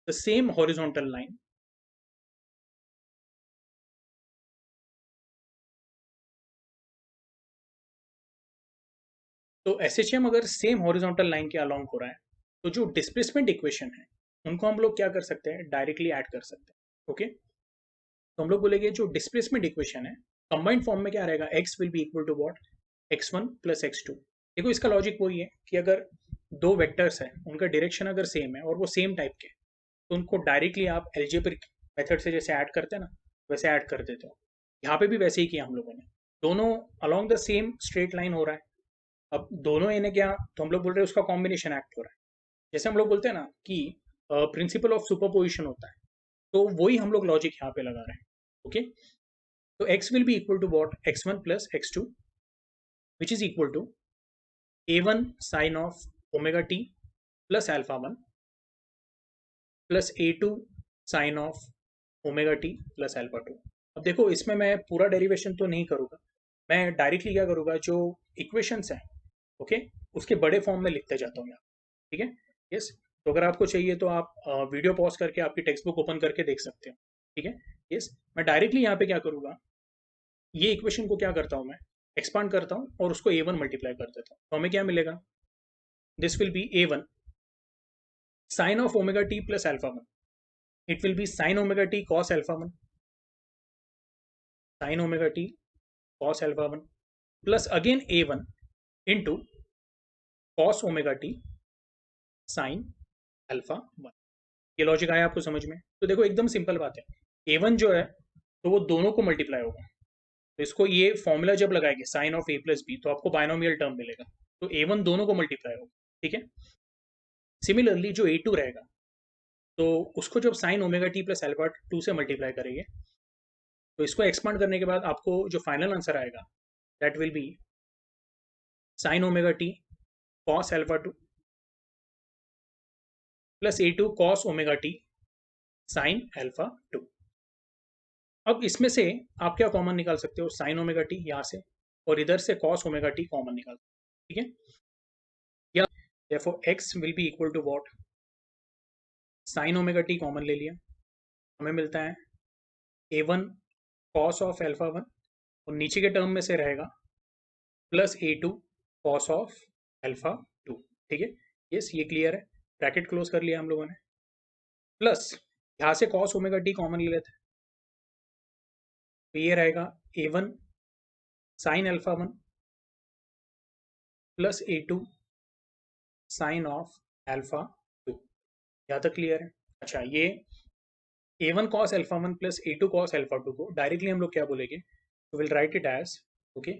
the same horizontal line, तो SHM अगर सेम हॉरिजॉन्टल लाइन के अलोंग हो रहा है, तो जो डिस्प्लेसमेंट इक्वेशन है उनको हम लोग क्या कर सकते हैं, डायरेक्टली ऐड कर सकते हैं, ओके। तो हम लोग बोलेंगे जो डिस्प्लेसमेंट इक्वेशन है कंबाइंड फॉर्म में क्या रहेगा, x will be equal to what, x1 plus x2। देखो इसका लॉजिक वही है कि अगर दो वेक्टर्स है उनका डायरेक्शन अगर सेम है और वो सेम टाइप के, तो उनको डायरेक्टली आप एल्जेब्रिक मेथड से जैसे ऐड करते हैं ना, वैसे ऐड कर देते हो। यहाँ पे भी वैसे ही किया हम लोगों ने, दोनों along the same straight line हो रहा है। अब दोनों इन्हें क्या, तो हम लोग बोल रहे हैं उसका कॉम्बिनेशन एक्ट हो रहा है। जैसे हम लोग बोलते हैं ना कि प्रिंसिपल ऑफ सुपरपोजिशन होता है, तो वही हम लोग लॉजिक यहाँ पे लगा रहे हैं, ओके। तो x will be equal to what, x1 plus x2 which is equal to a1 sine of omega t plus alpha 1 plus a2 sine of omega t plus alpha 2। अब देखो इसमें मैं पूरा डेरिवेशन तो नहीं करूँगा, मैं डायरेक्टली क्या करूँगा, जो इक्वेशंस हैं, ओके, उसके बड़े फॉर्म में लिखते जाता हूँ यहाँ, ठीक है। यस, तो अगर आपको चाहिए तो आप वीडियो पॉज करके आपकी टेक्स्ट बुक ओपन करके देख सकते हो, ठीक है। यस, मैं डायरेक्टली यहाँ पे क्या करूँगा, ये इक्वेशन को क्या करता हूँ मैं, एक्सपांड करता हूँ और उसको a1 मल्टीप्लाई कर देता हूँ, तो हमें क्या मिलेगा, this will be a1 sine of omega t plus alpha 1, it will be sine omega t cos alpha 1, sine omega t cos alpha 1 plus again a1 into cos omega t sine alpha 1। ये लॉजिक आया आपको समझ में? तो देखो एकदम सिंपल बात है, a1 जो है तो वो दोनों को मल्टीप्लाई होगा, तो इसको ये फॉर्मूला जब लगाएंगे sine of a plus b, तो आपको बायनोमियल टर्म मिलेगा, तो a1 दोनों को मल्टीप्लाई होगा, ठीक है। सिमिलरली जो a2 रहेगा, तो उसको जब sign omega t plus alpha 2 से मल्टीप्लाई करेंगे, तो इसको एक्सपांड करने के बाद आपको जो फाइनल आंसर आएगा that will be sine omega t cos alpha 2 plus a2 cos omega t sine alpha 2। अब इसमें से आप क्या कॉमन निकाल सकते हो, साइन ओमेगा टी यहाँ से, और इधर से कॉस ओमेगा टी कॉमन निकाल, ठीक है। या therefore x will be equal to what, sign omega T common ले लिया, हमें मिलता है a1 कॉस ऑफ अल्फा 1, और नीचे के टर्म में से रहेगा plus a2 cos of alpha 2, ठीक है। यस, ये क्लियर है, ब्रैकेट क्लोज कर लिया हम लोगों ने, प्लस यहाँ से कॉस ओमेगा टी कॉमन ले लेते हैं, तो ये रहेगा a1 sine alpha 1 plus a2 sine of alpha 2। यहाँ तक क्लियर है? अच्छा, ये a1 cos alpha 1 plus a2 cos alpha 2 को डायरेक्टली हम लोग क्या बोलेंगे, तो will write it as, okay,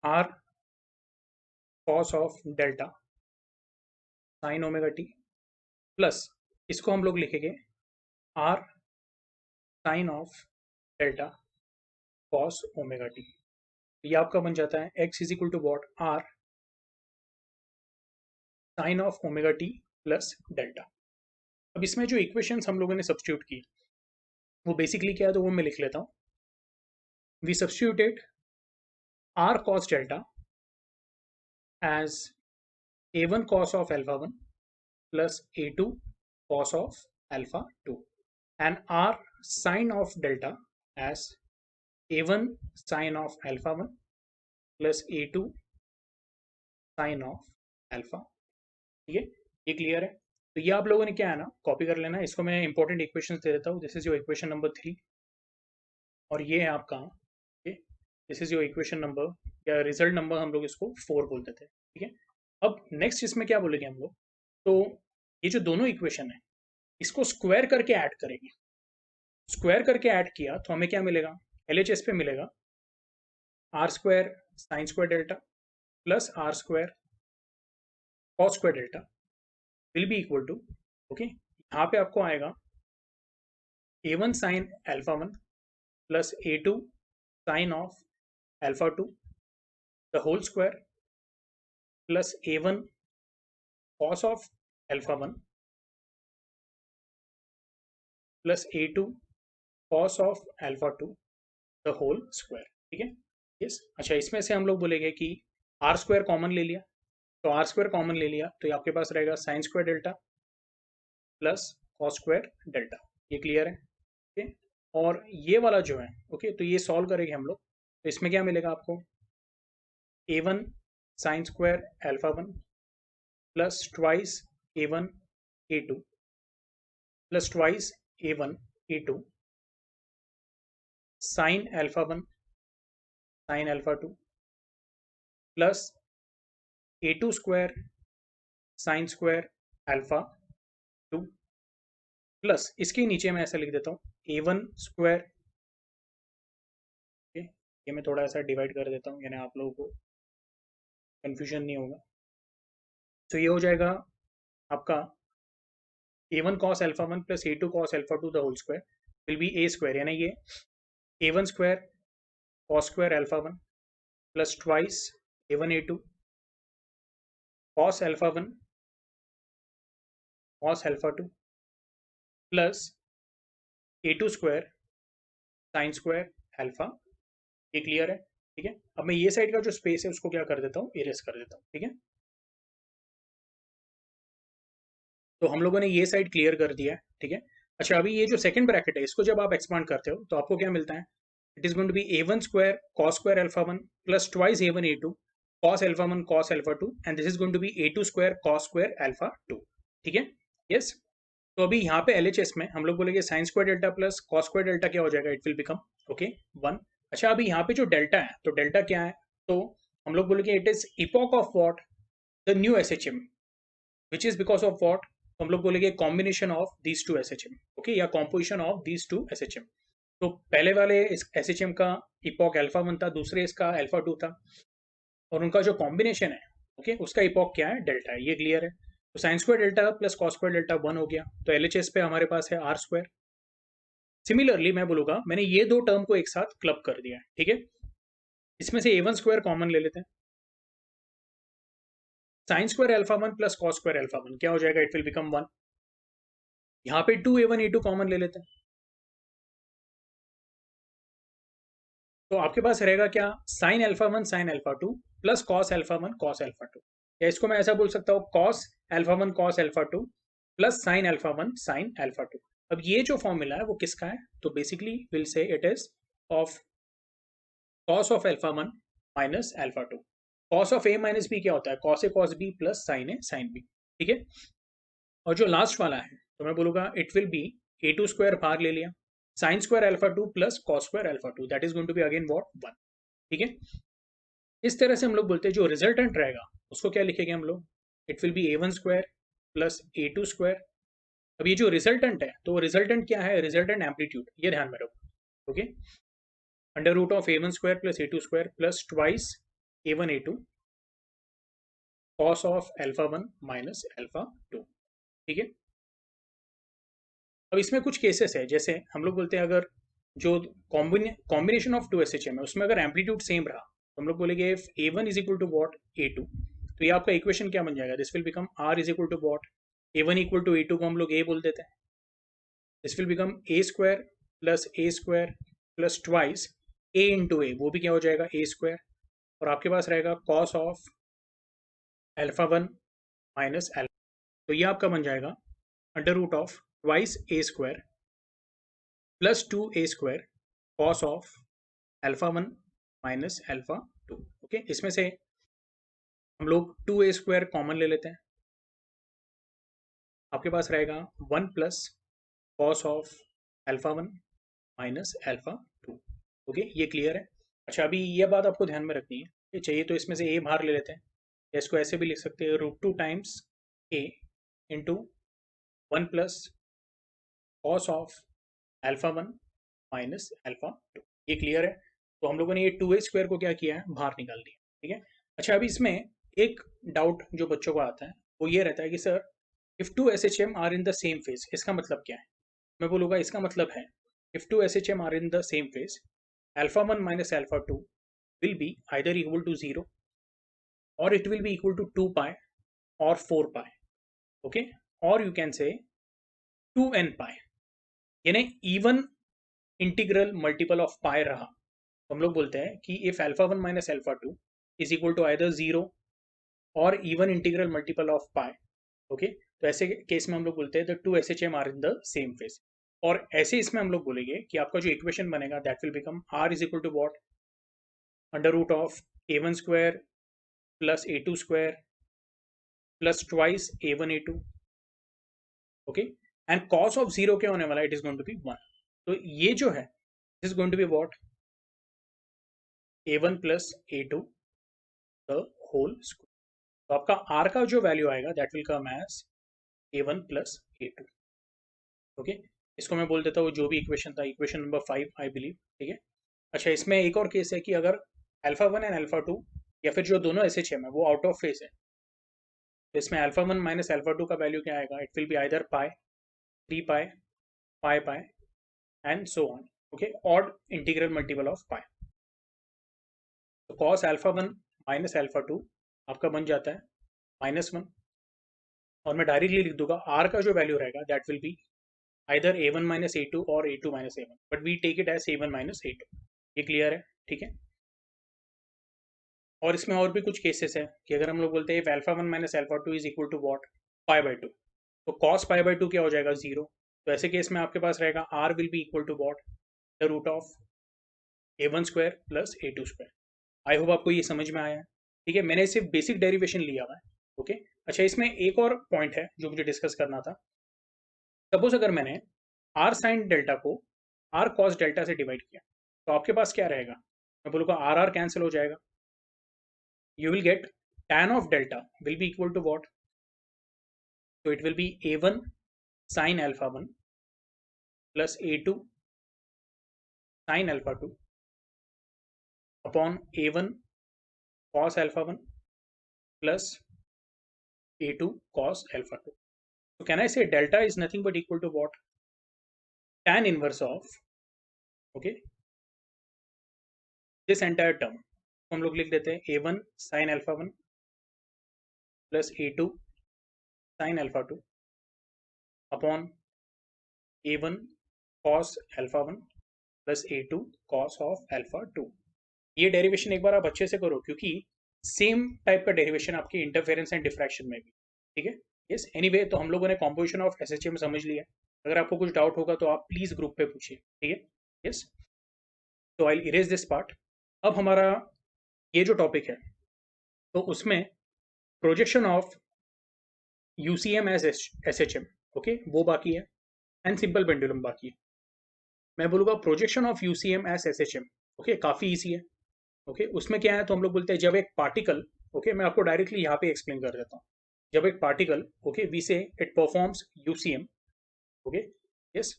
r cos of delta sine omega t plus इसको हम लोग लिखेंगे r sine of delta cos omega t. ये आपका बन जाता है x is equal to what, r sine of omega t plus delta. अब इसमें जो इक्वेशंस हम लोगों ने सब्स्टिट्यूट की वो बेसिकली क्या है, तो वो मैं लिख लेता हूँ। We substituted r cos delta as a1 cos of alpha 1 plus a2 cos of alpha 2 and r sin of delta as a1 sin of alpha 1 plus a2 sin of alpha, ठीक है। ये क्लियर है? तो ये आप लोगों ने क्या है ना, कॉपी कर लेना, इसको मैं इंपॉर्टेंट इक्वेशंस दे देता हूँ। This is your equation number 3 और ये है आपका, this is your equation number, या रिजल्ट नंबर हम लोग इसको 4 बोल देते हैं, ठीक है। अब नेक्स्ट इसमें क्या बोलेंगे हम लोग, तो ये जो दोनों इक्वेशन है इसको स्क्वायर करके ऐड करेंगे। स्क्वायर करके ऐड किया तो हमें क्या मिलेगा, LHS पे मिलेगा r square sine square delta plus r square cos square delta will be equal to, okay, यहाँ पे आपको आएगा A1 sine alpha 1 plus A2 sine of alpha 2 the whole square plus A1 cos of alpha 1 plus A2 cos of alpha 2 the whole square. ठीक है, यस। अच्छा, इसमें से हम लोग बोलेंगे कि आर स्क्वायर कॉमन ले लिया, तो आर स्क्वायर कॉमन ले लिया तो ये आपके पास रहेगा sign square delta plus cos square delta. ये क्लियर है? ओके, और ये वाला जो है, ओके, तो ये सॉल्व करेंगे हम लोग, तो इसमें क्या मिलेगा आपको, A1 sign square alpha 1 plus twice A1 A2 plus twice A1 A2 sign alpha 1 sine alpha 2 plus A2 square sine square alpha 2 plus इसके नीचे मैं ऐसा लिख देता हूँ A1 स्क्वायर, ये मैं थोड़ा ऐसा डिवाइड कर देता हूँ, यानी आप लोगों को कंफ्यूजन नहीं होगा। तो ये हो जाएगा आपका A1 cos alpha 1 plus A2 cos alpha 2 the whole square will be A square, यानी ये A1 square cos square alpha 1 plus twice A1 A2 cos alpha 1 cos alpha 2 plus A2 square sine square alpha. ये क्लियर है? ठीक है, अब मैं ये साइड का जो स्पेस है उसको क्या कर देता हूँ, इरेज कर देता हूँ। ठीक है, तो हम लोगों ने ये साइड क्लियर कर दिया है। ठीक है, अच्छा, अभी ये जो सेकंड ब्रैकेट है इसको जब आप एक्सपांड करते हो तो आपको क्या मिलता है, it is going to be A1 square cos square alpha 1 plus twice A1 A2 cos alpha 1 cos alpha 2 and this is going to be A2 square cos square alpha 2। ठीक है, यस। तो अभी यहाँ पे LHS में हम लोग बोलेंगे sign square delta plus cos square delta क्या हो जाएगा, इट विल बिकम, ओके, 1। अच्छा, अभी यहाँ पे जो डेल्टा है, तो डेल्टा क्या है, तो हम लोग बोलेंगे it is epoch of what, the new SHM which is because of what, हम लोग बोलेंगे combination of these two SHM, okay, या composition of these two SHM। तो पहले वाले इस SHM का इपॉक अल्फा 1 था, दूसरे इसका अल्फा 2 था, और उनका जो कॉम्बिनेशन है, ओके, उसका इपॉक क्या है, डेल्टा है। ये क्लियर है? तो sign square delta plus cos square delta 1 हो गया, तो LHS पे हमारे पास है आर स्क्वायर। सिमिलरली मैं बोलूंगा मैंने ये दो टर्म को एक साथ क्लब कर दिया है। ठीक है, इसमें से A1 स्क्वायर कॉमन ले लेते हैं, sign square alpha 1 plus cos square alpha 1 क्या हो जाएगा, इट विल बिकम 1। यहाँ पे 2A1 A2 कॉमन ले लेते हैं, तो आपके पास रहेगा क्या, sign alpha 1 sine alpha 2 plus cos alpha 1 cos alpha 2, या इसको मैं ऐसा बोल सकता हूँ cos alpha 1 cos alpha 2 plus sign alpha 1 sine alpha 2। अब ये जो फॉर्मूला है वो किसका है, तो basically will say it is of cos of alpha 1 minus alpha 2। Cos of A minus b क्या होता है, cos a cos b plus sine a sine b. ठीक है, और जो लास्ट वाला है तो मैं बोलूंगा it will B A2 square बाहर ले लिया, sine square alpha 2 plus cos square alpha 2, that is going to be again what, 1। ठीक है, इस तरह से हम लोग बोलते हैं जो रिजल्टेंट रहेगा उसको क्या लिखेंगे हम लोग, it will be A1 square plus A2 square. अब ये जो रिजल्टेंट है, तो रिजल्टेंट क्या है, रिजल्टेंट एम्पलीट्यूड, ये ध्यान में रखो। Okay, under root of A1 square plus A2 square plus twice A1 A2 cos of alpha 1 minus alpha 2। ठीक है, अब इसमें कुछ केसेस है, जैसे हम लोग बोलते हैं अगर जो कॉम्बिनेशन ऑफ टू SHM है उसमें अगर एम्पलीट्यूड सेम रहा तो हम लोग बोलेंगे if A1 is equal to what A2, तो ये आपका इक्वेशन क्या बन जाएगा, this will become R is equal to what, A1 equal to A2 को हम लोग A बोल देते हैं, this will become A square plus A square plus twice A into A, वो भी क्या हो जाएगा A स्क्वायर, और आपके पास रहेगा cos of alpha 1 minus alpha, तो ये आपका बन जाएगा under root of twice A square plus 2A square cos of alpha 1 minus alpha 2। Okay, इसमें से हम लोग 2A स्क्वायर कॉमन ले लेते हैं, आपके पास रहेगा 1 plus cos of alpha 1 minus alpha 2। Okay, ये क्लियर है? अच्छा, अभी ये बात आपको ध्यान में रखनी है, ये चाहिए तो इसमें से A बाहर ले लेते हैं, या इसको ऐसे भी लिख सकते हैं √2 times A into 1 plus cos of alpha 1 minus alpha 2। ये क्लियर है? तो हम लोगों ने ये 2a² को क्या किया है, बाहर निकाल दिया। ठीक है। अच्छा, अभी इसमें एक डाउट जो बच्चों को आता है वो ये रहता है कि sir, if two S H M are in the same phase, इसका मतलब क्या है? मैं बोलूँगा इसका मतलब है, if two S H M are in the same phase, alpha 1 minus alpha 2 will be either equal to 0 or it will be equal to 2 pi or 4 pi. Okay, or you can say 2n pi, यानी even integral multiple of pi रहा तो हम लोग बोलते हैं कि if alpha 1 minus alpha 2 is equal to either 0 और even integral multiple of pi. Okay, तो ऐसे केस में हम लोग बोलते हैं the two S H M are in the same phase. और ऐसे इसमें हम लोग बोलेंगे कि आपका जो इक्वेशन बनेगा that will become r is equal to what, under root of a1 square plus a2 square plus twice a1 a2। Okay, and cos of zero क्या होने वाला है, it is going to be 1। तो ये जो है it is going to be what, a1 plus a2 the whole square. तो आपका r का जो वैल्यू आएगा that will come as a1 plus a2। Okay, इसको मैं बोल देता हूँ जो भी इक्वेशन था, इक्वेशन नंबर 5 आई बिलीव। ठीक है। अच्छा, इसमें एक और केस है कि अगर अल्फा 1 एंड अल्फा 2 या फिर जो दोनों एस एच एम है वो आउट ऑफ फेज है, तो इसमें अल्फा 1 माइनस अल्फा 2 का वैल्यू क्या आएगा, it will be either pi, 3 pi, pi pi and so on. Okay, odd integral multiple of pi. तो कॉस अल्फा 1 माइनस अल्फा 2 आपका बन जाता है -1, और मैं डायरेक्टली लिख दूंगा आर का जो वैल्यू रहेगा that will be either a1 minus a2 और a2 minus a1, but we take it as a1 minus a2। ये क्लियर है? ठीक है। और इसमें और भी कुछ केसेस है कि अगर हम लोग बोलते हैं alpha 1 minus alpha 2 is equal to what, pi by 2, तो कॉस पाई बाई 2 क्या हो जाएगा, 0। तो ऐसे केस में आपके पास रहेगा r will be equal to what, the root of a1 square plus a2 square. I hope आपको ये समझ में आया है। ठीक है, मैंने सिर्फ बेसिक डेरिवेशन लिया हुआ है। ओके। अच्छा, इसमें एक और पॉइंट है जो मुझे डिस्कस करना था। सपोज अगर मैंने आर साइन डेल्टा को आर कॉस डेल्टा से डिवाइड किया, तो आपके पास क्या रहेगा, मैं बोलूँगा आर आर कैंसिल हो जाएगा, you will get tan of delta will be equal to what, so it will be a1 sin alpha 1 plus a2 sin alpha 2 upon a1 cos alpha 1 plus a2 cos alpha 2. So can I say delta is nothing but equal to what, tan inverse of, okay, this entire term हम लोग लिख देते हैं a1 sin alpha 1 plus a2 sin alpha 2 upon a1 cos alpha 1 plus a2 cos of alpha 2। ये डेरिवेशन एक बार आप अच्छे से करो क्योंकि सेम टाइप का डेरिवेशन आपके इंटरफेरेंस एंड डिफ्रैक्शन में भी। ठीक है। यस, एनीवे, तो हम लोगों ने कॉम्पोजिशन ऑफ एसएचएम समझ लिया। अगर आपको कुछ डाउट होगा तो आप प्लीज ग्रुप पे पूछिए। ठीक है। यस, तो आई इरेज दिस पार्ट। अब हमारा ये जो टॉपिक है तो उसमें projection of UCM as SHM, okay, वो बाकी है, एंड सिंपल पेंडुलम बाकी है। मैं बोलूँगा projection of UCM as SHM, okay, काफ़ी ईजी है। ओके, उसमें क्या है, तो हम लोग बोलते हैं जब एक पार्टिकल, ओके, मैं आपको डायरेक्टली यहाँ पे एक्सप्लेन कर देता हूँ। जब एक पार्टिकल, ओके, वी से it performs UCM, okay, yes,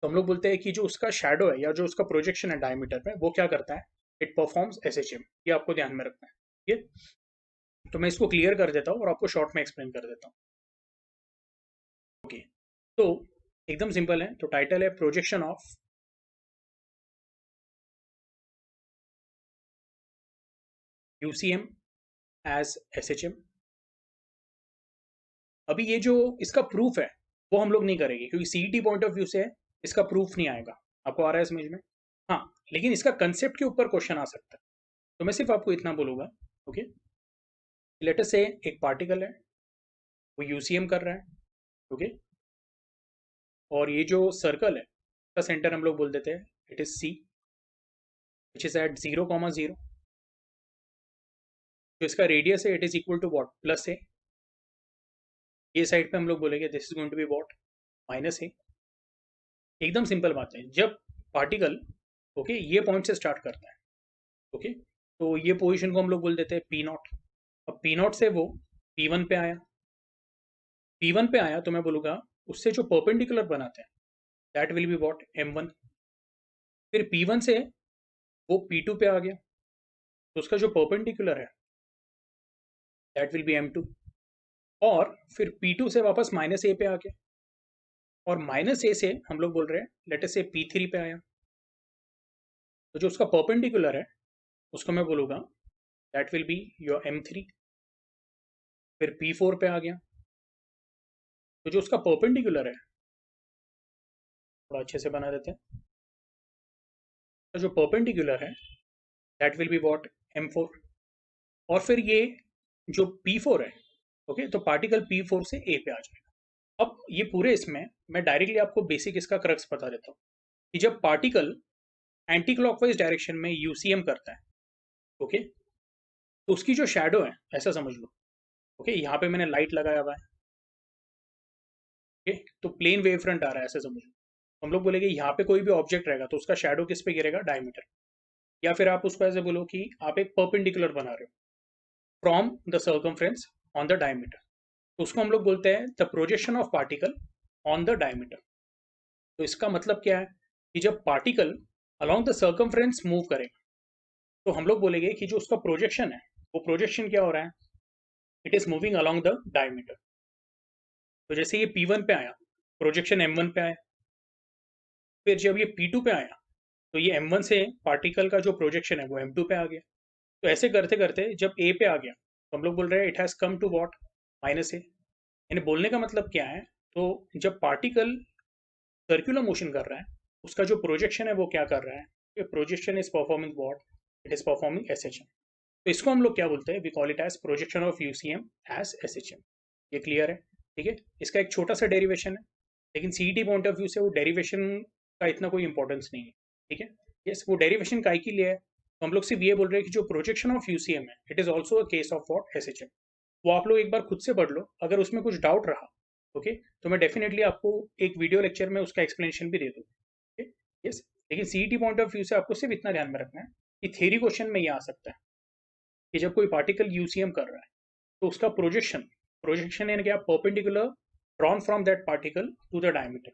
तो हम लोग बोलते हैं कि जो उसका शैडो है या जो उसका प्रोजेक्शन है डायमीटर में, वो क्या करता है, इट परफॉर्म्स एसएचएम। ये आपको ध्यान में रखना है। ठीक है, तो मैं इसको क्लियर कर देता हूँ और आपको शॉर्ट में एक्सप्लेन कर देता हूँ। ओके, तो एकदम सिंपल है। तो टाइटल है projection of UCM as SHM. अभी ये जो इसका प्रूफ है वो हम लोग नहीं करेंगे क्योंकि सीईटी पॉइंट ऑफ व्यू से इसका प्रूफ नहीं आएगा। आपको आ रहा है समझ में? हाँ, लेकिन इसका कंसेप्ट के ऊपर क्वेश्चन आ सकता है। तो मैं सिर्फ आपको इतना बोलूंगा, ओके, लेट अस से एक पार्टिकल है, वो यूसीएम कर रहा है, ओके, और ये जो सर्कल है उसका सेंटर हम लोग बोल देते हैं it is C, which is at 0,0। जो इसका रेडियस है it is equal to what, plus a. ये साइड पे हम लोग बोलेंगे this is going to be what, minus a. एकदम सिंपल बात है। जब पार्टिकल, ओके, ये पॉइंट से स्टार्ट करता है, ओके, तो ये पोजीशन को हम लोग बोल देते हैं पी नॉट। अब पी नॉट से वो P1 पे आया, P1 पे आया तो मैं बोलूँगा उससे जो परपेंडिकुलर बनाते हैं that will be what, M1। फिर P1 से वो P2 पे आ गया, तो उसका जो परपेंडिकुलर है दैट विल बी M2। और फिर P2 से वापस -A पे आ गया, और -A से हम लोग बोल रहे हैं लेट अस से P3 पे आया, तो जो उसका परपेंडिकुलर है उसको मैं बोलूँगा that will be your M3। फिर P4 पे आ गया, तो जो उसका परपेंडिकुलर है, थोड़ा अच्छे से बना देते हैं, तो जो परपेंडिकुलर है that will be what, M4। और फिर ये जो P4 है, ओके, तो पार्टिकल P4 से A पे आ जाएगा। अब ये पूरे इसमें मैं डायरेक्टली आपको बेसिक इसका क्रक्स बता देता हूँ कि जब पार्टिकल एंटी क्लॉकवाइज डायरेक्शन में यूसीएम करता है, ओके, तो उसकी जो शैडो है ऐसा समझ लो, ओके, यहाँ पे मैंने लाइट लगाया हुआ है, ओके, तो प्लेन वेव फ्रंट आ रहा है ऐसे समझ लो। हम लोग बोलेंगे यहाँ पे कोई भी ऑब्जेक्ट रहेगा तो उसका शैडो किस पे गिरेगा, डायमीटर। या फिर आप उसको ऐसे बोलो कि आप एक परपेंडिकुलर बना रहे हो from the circumference on the diameter, तो उसको हम लोग बोलते हैं the projection of particle on the diameter. तो इसका मतलब क्या है कि जब particle along the circumference move करेगा, तो हम लोग बोलेंगे कि जो उसका प्रोजेक्शन है, वो प्रोजेक्शन क्या हो रहा है, it is moving along the diameter. तो जैसे ये P1 पे आया, प्रोजेक्शन M1 पे आया, फिर जब ये P2 पे आया, तो ये M1 से पार्टिकल का जो प्रोजेक्शन है वो M2 पे आ गया। तो ऐसे करते करते जब A पे आ गया, तो हम लोग बोल रहे हैं it has come to what, -A। यानी बोलने का मतलब क्या है, तो जब पार्टिकल सर्कुलर मोशन कर रहा है, उसका जो प्रोजेक्शन है वो क्या कर रहा है, projection is performing what, it is performing SHM। तो इसको हम लोग क्या बोलते हैं, we call it as projection of UCM as SHM। ये क्लियर है, ठीक है। इसका एक छोटा सा डेरिवेशन है, लेकिन सीईटी पॉइंट ऑफ व्यू से वो डेरिवेशन का इतना कोई इंपॉर्टेंस नहीं है, ठीक है। यस, वो डेरिवेशन काय के लिए है, तो हम लोग सिर्फ ये बोल रहे हैं कि जो प्रोजेक्शन ऑफ यूसीएम है it is also a case of what, SHM। वो आप लोग एक बार खुद से पढ़ लो, अगर उसमें कुछ डाउट रहा, ओके, तो मैं डेफिनेटली आपको एक वीडियो लेक्चर में उसका एक्सप्लेनेशन भी दे दूँ, यस। लेकिन सीईटी पॉइंट ऑफ व्यू से आपको सिर्फ इतना ध्यान में रखना है कि थ्योरी क्वेश्चन में ये आ सकता है कि जब कोई पार्टिकल यूसीएम कर रहा है, तो उसका प्रोजेक्शन, प्रोजेक्शन यानी क्या, perpendicular drawn from that particle to the diameter.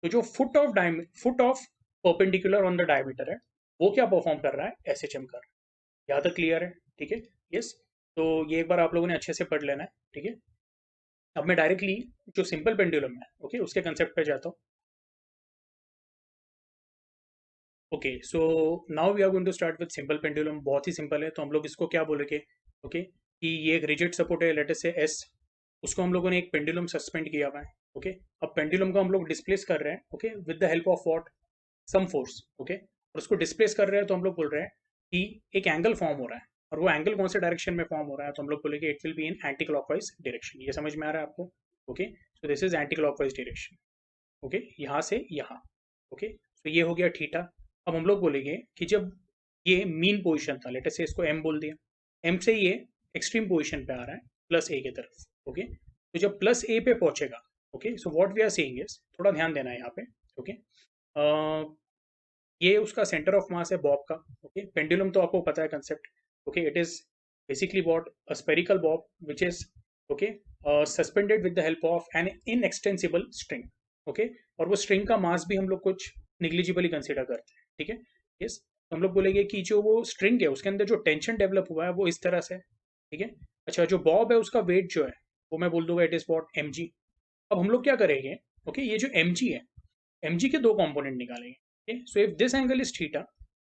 तो जो foot of perpendicular on the diameter है, वो क्या परफॉर्म कर रहा है, SHM कर रहा है। यहाँ तक क्लियर है, ठीक है, यस। तो ये एक बार आप लोगों ने अच्छे से पढ़ लेना है, ठीक है। अब मैं डायरेक्टली जो सिंपल पेंडुलम है, ओके, उसके कंसेप्ट पे जाता हूँ। Okay, so now we are going to start with simple pendulum. बहुत ही सिंपल है, तो हम लोग इसको क्या बोलेंगे, ओके, कि ये एक रिजिड सपोर्ट है, लेट अस से S, उसको हम लोगों ने एक पेंडुलम सस्पेंड किया हुआ है, ओके। अब पेंडुलम को हम लोग डिस्प्लेस कर रहे हैं, okay, with the help of what, some force, okay. और उसको डिस्प्लेस कर रहे हैं, तो हम लोग बोल रहे हैं कि एक एंगल फॉर्म हो रहा है, और वो एंगल कौन से डायरेक्शन में फॉर्म हो रहा है, तो हम लोग बोलेंगे it will be in anti clockwise direction. ये समझ में आ रहा है आपको, okay. So this is anti clockwise direction, okay, यहाँ से यहाँ, ओके। तो ये हो गया थीटा। अब हम लोग बोलेंगे कि जब ये मीन पोजीशन था, लेट अस से इसको M बोल दिया, M से ये एक्सट्रीम पोजीशन पे आ रहा है +A की तरफ, ओके। तो जब +A पे पहुंचेगा, okay, so what we are saying is, थोड़ा ध्यान देना है यहाँ पे, ओके। ये उसका सेंटर ऑफ मास है बॉब का, ओके। पेंडुलम तो आपको पता है concept, okay, it is basically what, a spherical bob which is, okay, suspended with the help of an inextensible string, okay. और वो स्ट्रिंग का मास भी हम लोग कुछ निग्लिजिबली कंसिडर करते हैं, ठीक है, यस। तो हम लोग बोलेंगे कि जो वो स्ट्रिंग है उसके अंदर जो टेंशन डेवलप हुआ है वो इस तरह से, ठीक है। अच्छा, जो बॉब है उसका वेट जो है वो मैं बोल दूंगा इट इज वॉट, mg। अब हम लोग क्या करेंगे, ओके, ये जो mg है, mg के दो कंपोनेंट निकालेंगे, okay. So if this angle is theta,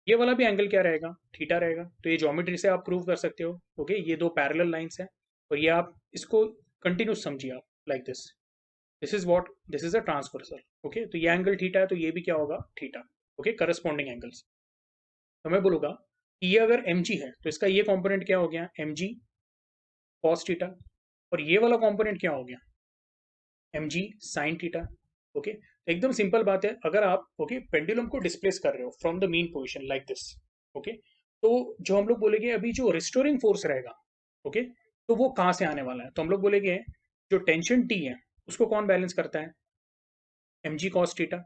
ये वाला भी एंगल क्या रहेगा, थीटा रहेगा। तो ये ज्योमेट्री से आप प्रूव कर सकते हो, ओके। ये दो पैरेलल लाइंस हैं, और ये आप इसको कंटिन्यूस समझिए आप, like this, this is what, this is a transversal, okay. तो ये एंगल थीटा है, तो ये भी क्या होगा, थीटा, ओके, करस्पॉन्डिंग एंगल्स। तो मैं बोलूंगा कि ये अगर mg है, तो इसका ये कंपोनेंट क्या हो गया, mg cos थीटा, और ये वाला कंपोनेंट क्या हो गया, mg sin थीटा, ओके। तो एकदम सिंपल बात है, अगर आप, ओके, पेंडुलम को डिस्प्लेस कर रहे हो from the mean position like this, okay, तो जो हम लोग बोलेंगे अभी जो रिस्टोरिंग फोर्स रहेगा, ओके, तो वो कहाँ से आने वाला है, तो हम लोग बोलेंगे जो टेंशन T है उसको कौन बैलेंस करता है, mg cos थीटा।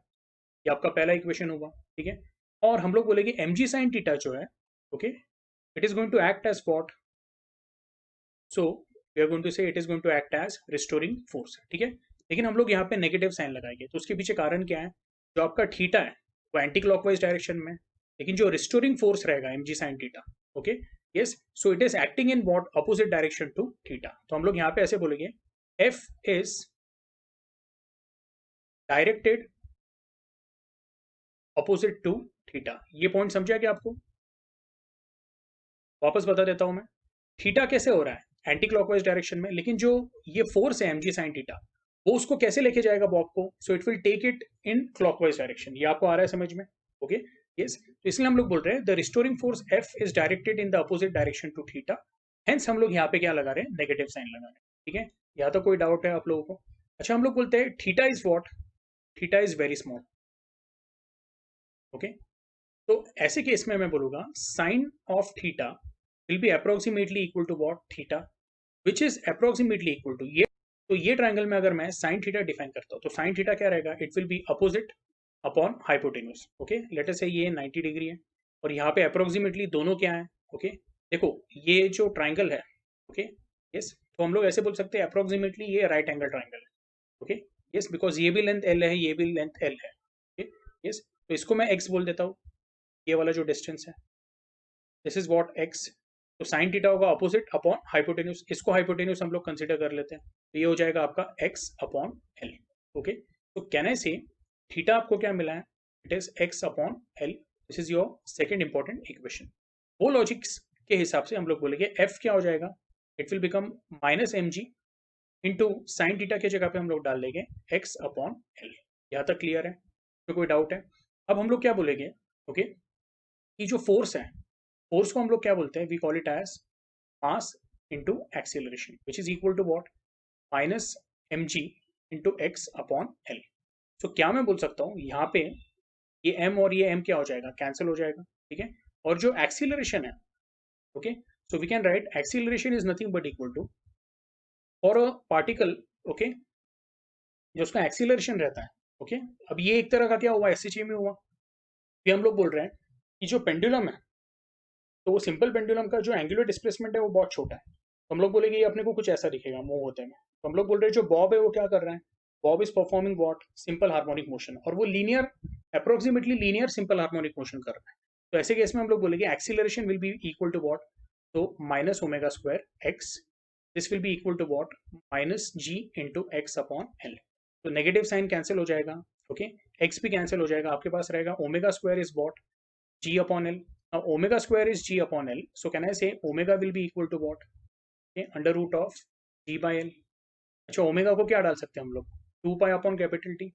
ये आपका पहला इक्वेशन होगा, ठीक है। और हम लोग बोलेंगे mg sin थीटा जो है, okay, it is going to act as what, so we are going to say it is going to act as restoring force, ठीक है। लेकिन हम लोग यहाँ पे नेगेटिव साइन लगाएंगे, तो उसके पीछे कारण क्या है, जो आपका थीटा है, वो एंटी क्लॉकवाइज डायरेक्शन में, लेकिन जो रिस्टोरिंग फोर्स रहेगा mg sin theta, okay yes, so it is acting in what opposite direction to theta. तो हम लोग यहाँ पे ऐसे बोलेंगे F is directed opposite to theta. ये पॉइंट समझा क्या आपको? वापस बता देता हूं मैं, थीटा कैसे हो रहा है एंटी क्लॉकवाइज डायरेक्शन में, लेकिन जो ये फोर्स है mg sin थीटा वो उसको कैसे लेके जाएगा बॉब को, so it will take it in clockwise direction. ये आपको आ रहा है समझ में? ओके यस, तो इसलिए हम लोग बोल रहे हैं the restoring force F is directed in the opposite direction to theta, hence हम लोग यहाँ पे क्या लगा रहे हैं, नेगेटिव साइन लगा रहे हैं। ठीक है, यहाँ तो कोई डाउट है आप लोगों को? अच्छा, हम लोग बोलते हैं theta is what, theta is very small. Okay, तो ऐसे केस में मैं बोलूंगा sine of theta will be approximately equal to what, theta, which is approximately equal to ये। तो ये ट्राइंगल में अगर मैं साइन थीटा डिफाइन करता हूँ तो साइन थीटा क्या रहेगा, it will be opposite upon hypotenuse. Okay, late us से ये 90 डिग्री है और यहाँ पे अप्रोक्सीमेटली दोनों क्या है? ओके देखो ये जो ट्राइंगल है, ओके यस, तो हम लोग ऐसे बोल सकते हैं अप्रोक्सीमेटली ये राइट एंगल ट्राइंगल है। ओके यस, बिकॉज ये भी लेंथ एल है, ये भी लेंथ एल है। ओके यस, तो इसको मैं एक्स बोल देता हूँ, ये वाला जो डिस्टेंस है, दिस इज व्हाट एक्स। तो साइन थीटा होगा अपोजिट अपॉन हाइपोटेन्यूज, इसको हाइपोटेन्यूज हम लोग कंसिडर कर लेते हैं, तो ये हो जाएगा आपका एक्स अपॉन एल। ओके, तो कैन आई से थीटा आपको क्या मिला है, it is x upon L, this is your second important equation. वो लॉजिक्स के हिसाब से हम लोग बोलेंगे एफ क्या हो जाएगा, it will become minus M G into sine theta की जगह पे हम लोग डाल देंगे एक्स अपॉन एल। यहाँ तक क्लियर है? तो कोई डाउट है? अब हम लोग क्या बोलेंगे, ओके कि जो फोर्स है, फोर्स को हम लोग क्या बोलते हैं, we call it as mass into acceleration which is equal to what, minus M G into x upon l. So क्या मैं बोल सकता हूँ यहाँ पे ये m और ये m क्या हो जाएगा, कैंसिल हो जाएगा। ठीक है, और जो एक्सीलरेशन है, okay so we can write acceleration is nothing but equal to for a particle, okay जो उसका एक्सीलरेशन रहता है। ओके, अब ये एक तरह का क्या हुआ, एसएचए में हुआ। ये हम लोग बोल रहे हैं कि जो पेंडुलम है, तो वो सिंपल पेंडुलम का जो एंगुलर डिस्प्लेसमेंट है वो बहुत छोटा है, तो हम लोग बोलेंगे ये अपने को कुछ ऐसा दिखेगा मूव होते में। तो हम लोग बोल रहे हैं जो बॉब है वो क्या कर रहा है, Bob is performing what, simple harmonic motion, और वो linear, approximately linear simple harmonic motion कर रहा है। तो ऐसे केस में हम लोग बोलेंगे acceleration will be equal to what, तो minus omega square x, this will be equal to what, minus g into x upon l. तो नेगेटिव साइन कैंसिल हो जाएगा, ओके एक्स भी कैंसिल हो जाएगा, आपके पास रहेगा omega square is what, g upon L. Now omega square is g upon L. So can I say omega will be equal to what? Okay, under root of g by L. अच्छा ओमेगा को क्या डाल सकते हैं हम लोग, 2 pi upon capital T,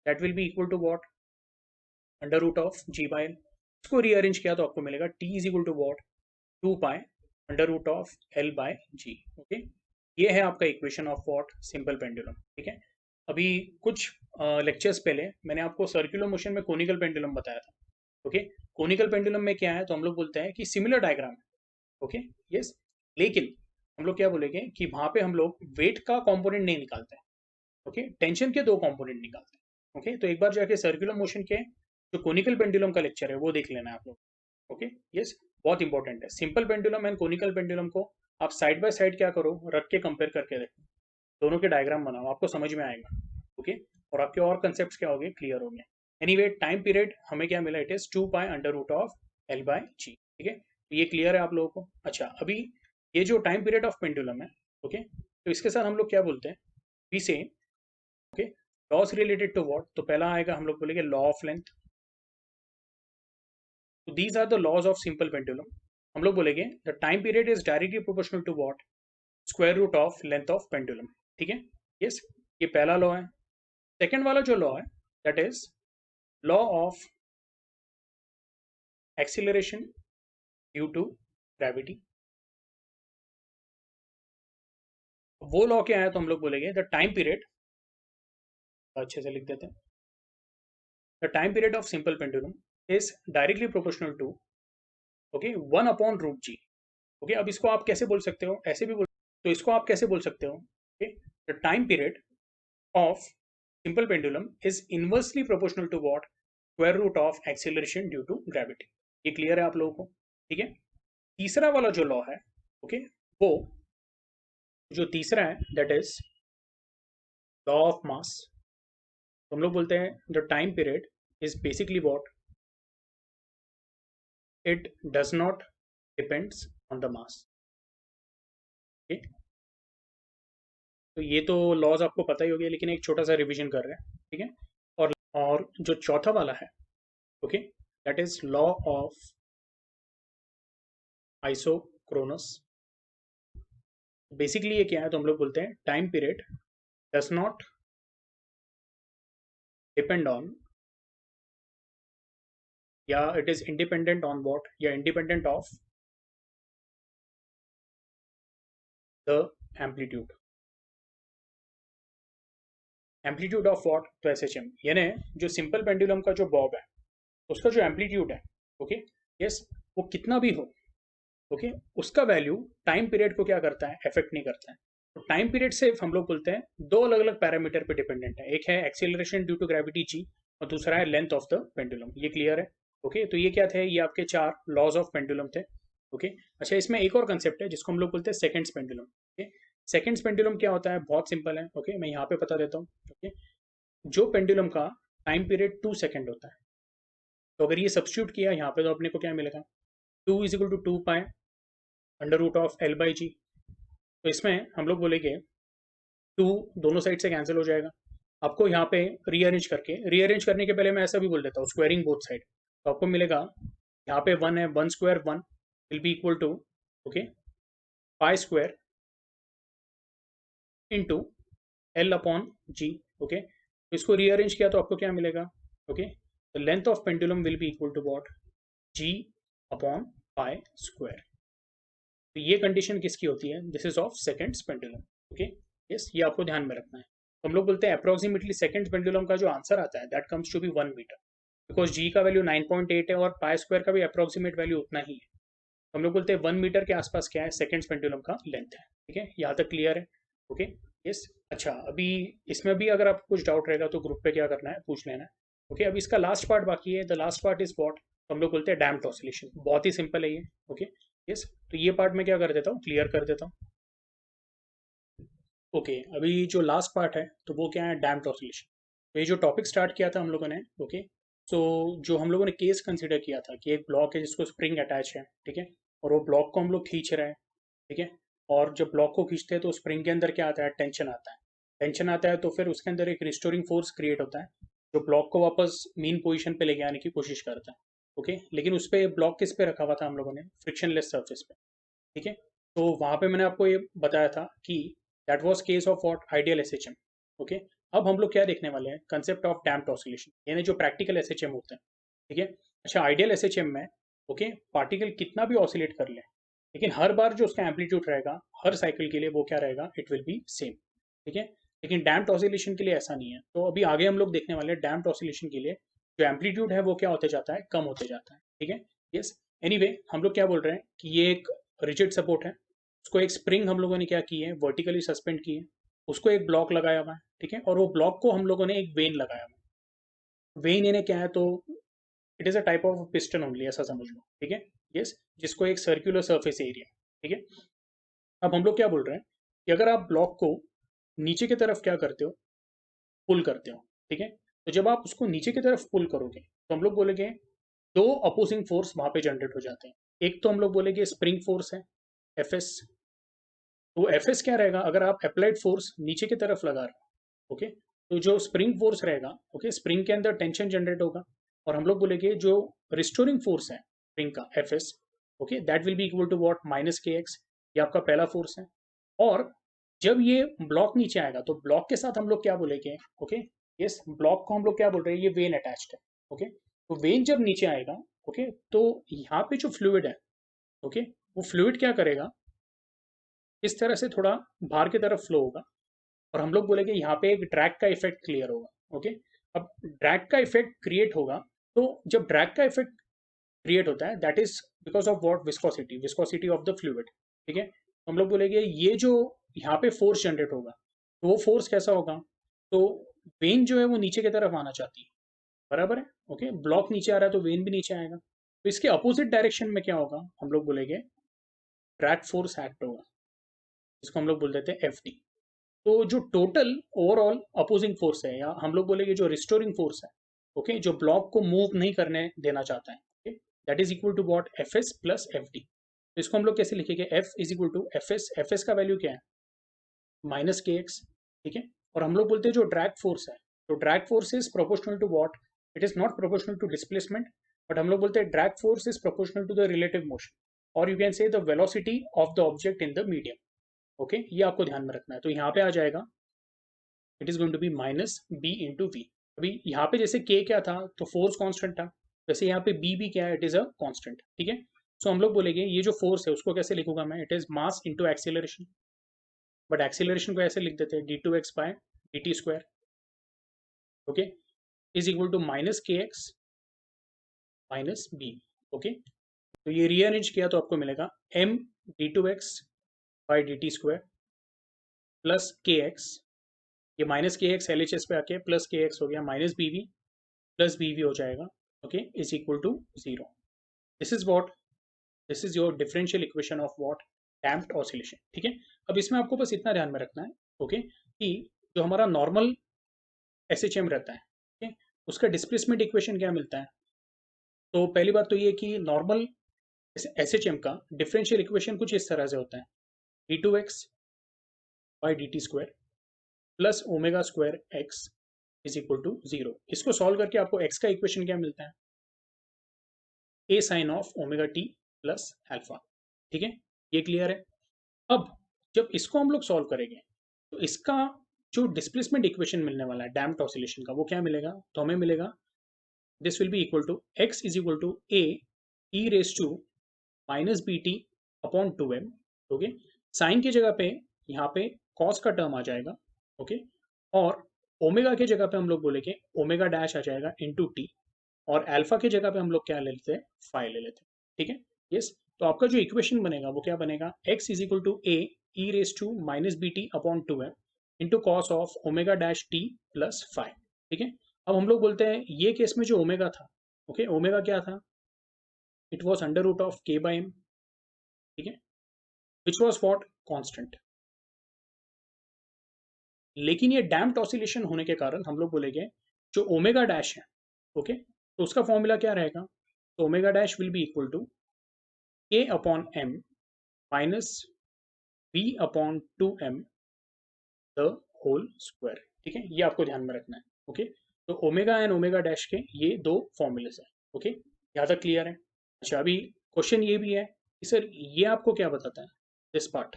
that will be equal to what, under root of G by L. इसको रीअरेंज किया तो आपको मिलेगा T is equal to what, 2 pi under root of L by G. Okay, ये है आपका equation of what, simple pendulum. ठीक है, अभी कुछ लेक्चर्स पहले मैंने आपको सर्कुलर मोशन में कोनिकल पेंडुलम बताया था। ओके, कोनिकल पेंडुलम में क्या है, तो हम लोग बोलते हैं कि सिमिलर डायग्राम है। ओके यस, लेकिन हम लोग क्या बोलेंगे कि वहां पे हम लोग वेट का कंपोनेंट नहीं निकालते हैं, ओके टेंशन के दो कंपोनेंट निकालते हैं। ओके, तो एक बार जाके सर्कुलर मोशन के जो कोनिकल पेंडुलम का लेक्चर है वो देख लेना है आप लोग। ओके यस, बहुत इंपॉर्टेंट है। Simple pendulum and conical pendulum को आप साइड बाय साइड क्या करो, रख के कंपेयर करके देखो, दोनों के डायग्राम बनाओ, आपको समझ में आएगा। ओके, और आपके और कंसेप्ट क्या हो गए, क्लियर हो गए। एनीवे टाइम पीरियड हमें क्या मिला, it is 2 pi under root of L by g. ठीक है, तो ये क्लियर है आप लोगों को? अच्छा, अभी ये जो टाइम पीरियड ऑफ पेंडुलम है, ओके तो इसके साथ हम लोग क्या बोलते हैं, we say okay laws related to what, तो पहला आएगा हम लोग बोलेंगे लॉ ऑफ लेंथ। तो these are the laws of simple pendulum. हम लोग बोलेंगे the time period is directly proportional to what, square root of length of pendulum. ठीक है, यस, ये पहला लॉ है। सेकेंड वाला जो लॉ है, that is law of acceleration due to gravity. वो लॉ क्या है, तो हम लोग बोलेंगे द टाइम पीरियड, अच्छे से लिख देते हैं, the time period of simple pendulum is directly proportional to, okay 1 upon root G. Okay, अब इसको आप कैसे बोल सकते हो, ऐसे भी बोल, तो इसको आप कैसे बोल सकते हो, okay the time period of simple pendulum is inversely proportional to what, square root of acceleration due to gravity. ये क्लियर है आप लोगों को? ठीक है, तीसरा वाला जो लॉ है, ओके वो जो तीसरा है, that is law of mass. तो हम लोग बोलते हैं the time period is basically what? It does not depends on the mass. Okay? तो ये तो लॉज आपको पता ही हो गया, लेकिन एक छोटा सा रिवीजन कर रहे हैं, ठीक है? और जो चौथा वाला है, okay, that is law of isochronous. Basically ये क्या है, तो हम लोग बोलते हैं time period does not depend on, या it is independent on what, या independent of the amplitude. Amplitude of what? तो एसएचएम, यानी जो सिंपल पेंडुलम का जो बॉब है उसका जो एम्पलीट्यूड है, ओके, यस, वो कितना भी हो, ओके, उसका वैल्यू टाइम पीरियड को क्या करता है? अफेक्ट नहीं करता है। तो टाइम पीरियड से हम लोग बोलते हैं दो अलग अलग पैरामीटर पे डिपेंडेंट है, एक है acceleration due to gravity G, और दूसरा है लेंथ ऑफ द पेंडुलम। ये क्लियर है? ओके, तो ये क्या थे? ये आपके 4 लॉज ऑफ पेंडुलम थे। ओके, अच्छा, इसमें एक और कंसेप्ट है जिसको हम लोग बोलते हैं seconds pendulum. Okay, seconds pendulum क्या होता है? बहुत सिंपल है। ओके, मैं यहाँ पे बता देता हूँ। ओके, जो पेंडुलम का टाइम पीरियड 2 सेकंड होता है, तो अगर ये सब्स्टिट्यूट किया यहाँ पे तो अपने को क्या मिलेगा? 2 is equal to 2 pi under root of l by g. तो इसमें हम लोग बोलेंगे 2 दोनों साइड से कैंसिल हो जाएगा। आपको यहाँ पे रीअरेंज करने के पहले मैं ऐसा भी बोल देता हूँ, स्क्वायरिंग बोथ साइड, तो आपको मिलेगा यहाँ पे 1 है, 1 square 1 will be equal to, okay, pi square into L upon G. Okay, तो इसको रीअरेंज किया तो आपको क्या मिलेगा? Okay, the length of pendulum will be equal to what? G upon pi square. तो ये कंडीशन किसकी होती है? This is of seconds pendulum. Okay, yes, ये आपको ध्यान में रखना है। तो हम लोग बोलते हैं अप्रोक्सीमेटली सेकंड्स पेंडुलम का जो आंसर आता है that comes to be 1 meter, because g का वैल्यू 9.8 है और पाई स्क्वायर का भी अप्रोक्सीमेट वैल्यू उतना ही है। तो हम लोग बोलते हैं 1 मीटर के आसपास क्या है? सेकंड्स पेंडुलम का लेंथ है। ठीक है, यहाँ तक क्लियर है? Okay, yes. अच्छा, अभी इसमें भी अगर आपको कुछ डाउट रहेगा तो ग्रुप पे क्या करना है, पूछ लेना है। ओके, अभी इसका लास्ट पार्ट बाकी है। The last part is what? हम लोग बोलते हैं डैम्प्ड ऑसिलेशन। बहुत ही सिंपल है ये। ओके, यस, तो ये पार्ट मैं क्या कर देता हूँ, क्लियर कर देता हूँ। ओके, अभी जो लास्ट पार्ट है तो वो क्या है? Damped oscillation. तो ये जो टॉपिक स्टार्ट किया था हम लोगों ने, ओके, तो जो हम लोगों ने केस कंसिडर किया था कि एक ब्लॉक है जिसको स्प्रिंग अटैच है, ठीक है, और वो ब्लॉक को हम लोग खींच रहे हैं, ठीक है, और जब ब्लॉक को खींचते हैं तो स्प्रिंग के अंदर क्या आता है? टेंशन आता है। टेंशन आता है तो फिर उसके अंदर एक रिस्टोरिंग फोर्स क्रिएट होता है जो ब्लॉक को वापस मीन पोजीशन पे लेके आने की कोशिश करता है। ओके, लेकिन उस पर ब्लॉक किस पे रखा हुआ था हम लोगों ने? फ्रिक्शनलेस सर्फेस पे। ठीक है, तो वहां पे मैंने आपको ये बताया था कि that was case of what? Ideal SHM. Okay, अब हम लोग क्या देखने वाले हैं? कंसेप्ट ऑफ डैम्प्ड ऑसिलेशन, यानी जो प्रैक्टिकल एसएचएम होते हैं। ठीक है, अच्छा, आइडियल एसएचएम में, ओके, पार्टिकल कितना भी ऑसिलेट कर ले, लेकिन हर बार जो उसका एम्पलीट्यूड रहेगा हर साइकिल के लिए वो क्या रहेगा? It will B same. ठीक है, लेकिन डैम्प्ड ऑसिलेशन के लिए ऐसा नहीं है। तो अभी आगे हम लोग देखने वाले हैं डैम्प्ड ऑसिलेशन के लिए जो एम्पलीट्यूड है वो क्या होते जाता है? कम होते जाता है। ठीक है, यस। एनीवे, हम लोग क्या बोल रहे हैं कि ये एक रिजिड सपोर्ट है, उसको एक स्प्रिंग हम लोगों ने क्या की है? वर्टिकली सस्पेंड की है, उसको एक ब्लॉक लगाया हुआ है, ठीक है, और वो ब्लॉक को हम लोगों ने एक वेन लगाया हुआ है। वेन इन्हें क्या है? तो it is a type of piston only, ऐसा समझ लो। ठीक है, यस, जिसको एक सर्कुलर सर्फेस एरिया। ठीक है, अब हम लोग क्या बोल रहे हैं कि अगर आप ब्लॉक को नीचे की तरफ क्या करते हो? पुल करते हो। ठीक है, तो जब आप उसको नीचे की तरफ पुल करोगे तो हम लोग बोलेंगे दो अपोजिंग फोर्स वहां पे जनरेट हो जाते हैं। एक तो हम लोग बोलेंगे स्प्रिंग फोर्स है, एफ एस। तो एफ एस क्या रहेगा? अगर आप अप्लाइड फोर्स नीचे की तरफ लगा रहे हो, ओके, तो जो स्प्रिंग फोर्स रहेगा, ओके, स्प्रिंग के अंदर टेंशन जनरेट होगा, और हम लोग बोलेंगे जो रिस्टोरिंग फोर्स है स्प्रिंग का, F S, okay, that will be equal to what? Minus K X. ये आपका पहला फोर्स है। और जब ये ब्लॉक नीचे आएगा तो ब्लॉक के साथ हम लोग क्या बोलेंगे? ओके, यस, ब्लॉक को हम लोग क्या बोल रहे हैं? ये वेन अटैच्ड है। ओके, तो वेन जब नीचे आएगा, ओके, तो यहाँ पे जो फ्लूइड है, ओके, वो फ्लूइड क्या करेगा? इस तरह से थोड़ा बाहर की तरफ फ्लो होगा, और हम लोग बोलेंगे यहाँ पे एक ड्रैग का इफेक्ट क्लियर होगा। ओके, अब ड्रैग का इफेक्ट क्रिएट होगा, तो जब ड्रैग का इफेक्ट क्रिएट होता है that is because of what? Viscosity, viscosity of the fluid. ठीक है, हम लोग बोलेंगे ये जो यहाँ पे फोर्स जनरेट होगा तो वो फोर्स कैसा होगा? तो वेन जो है वो नीचे की तरफ आना चाहती है, बराबर है? ओके, ब्लॉक नीचे आ रहा है तो वेन भी नीचे आएगा, तो इसके अपोजिट डायरेक्शन में क्या होगा? हम लोग बोलेंगे ड्रैग फोर्स एक्ट होगा, इसको हम लोग बोल देते हैं एफ डी। तो जो टोटल ओवरऑल अपोजिंग फोर्स है, या हम लोग बोलेंगे जो रिस्टोरिंग फोर्स है, ओके, जो ब्लॉक को मूव नहीं करने देना चाहता है, okay, that is equal to what, F S plus F D. तो इसको हम लोग कैसे लिखेंगे, F is equal to F S का वैल्यू क्या है, माइनस के एक्स, ठीक है। और हम लोग बोलते हैं जो ड्रैग फोर्स है, तो drag force is proportional to what, it is not proportional to displacement, but हम लोग बोलते हैं drag force is proportional to the relative motion, और you can say the velocity of the object in the medium. Okay, ये आपको ध्यान में रखना है। तो यहाँ पे आ जाएगा, it is going to be minus B into V. अभी यहाँ पे जैसे के क्या था, तो फोर्स कांस्टेंट था, वैसे यहाँ पे बी क्या है, इट इज अ कांस्टेंट, ठीक है। सो हम लोग बोलेंगे ये जो फोर्स है उसको कैसे लिखूंगा मैं, it is mass into acceleration, but acceleration को ऐसे लिख देते हैं D two X by D T square, okay, is equal to minus K X minus B. Okay, तो ये रीअरेंज किया तो आपको मिलेगा M D two x by D T square plus K X, ये minus K X L H S पे आके प्लस के एक्स हो गया, minus B V plus B we हो जाएगा, okay, is equal to zero. This is what, this is your differential equation of what, damped oscillation, ठीक है। अब इसमें आपको बस इतना ध्यान में रखना है, ओके, कि जो हमारा नॉर्मल एस एच एम रहता है, ठीक है, उसका डिस्प्लेसमेंट इक्वेशन क्या मिलता है। तो पहली बात तो ये कि नॉर्मल एस एच एम का डिफरेंशियल इक्वेशन कुछ इस तरह से होता है, d two x by D T square plus omega square x is equal to zero. इसको सॉल्व करके आपको एक्स का इक्वेशन क्या मिलता है, a sine of omega t plus alpha, ठीक है, ये क्लियर है। अब जब इसको हम लोग सॉल्व करेंगे तो इसका जो डिस्प्लेसमेंट इक्वेशन मिलने वाला है डैम्प्ड ऑसिलेशन का, वो क्या मिलेगा, तो हमें मिलेगा this will be equal to X is equal to A E raise to minus B T upon two M, okay, sine की जगह पे यहाँ पे कॉस का टर्म आ जाएगा, ओके, और ओमेगा की जगह पे हम लोग बोलेंगे ओमेगा डैश आ जाएगा इंटू टी, और अल्फा की जगह पे हम लोग क्या ले लेते हैं, फाइ ले लेते हैं, ठीक है। यस, तो आपका जो इक्वेशन बनेगा वो क्या बनेगा, X is equal to A E raise to minus B T upon two M into cos of omega dash T plus five, ठीक है। अब हम लोग बोलते हैं ये केस में जो ओमेगा था, ओके, ओमेगा क्या था, it was under root of K by M, ठीक है, विच वॉज वॉट, कॉन्स्टेंट। लेकिन ये डैम्प्ड ऑसिलेशन होने के कारण हम लोग बोलेंगे जो ओमेगा डैश है, ओके, तो उसका फॉर्मूला क्या रहेगा, तो omega dash will be equal to k upon m minus b upon two m the whole square, ठीक है, ये आपको ध्यान में रखना है, ओके। तो ओमेगा एंड ओमेगा डैश के ये दो फॉर्मूलेस है, ओके, यहाँ तक क्लियर है। अच्छा, अभी क्वेश्चन ये भी है कि सर ये आपको क्या बताता है, this part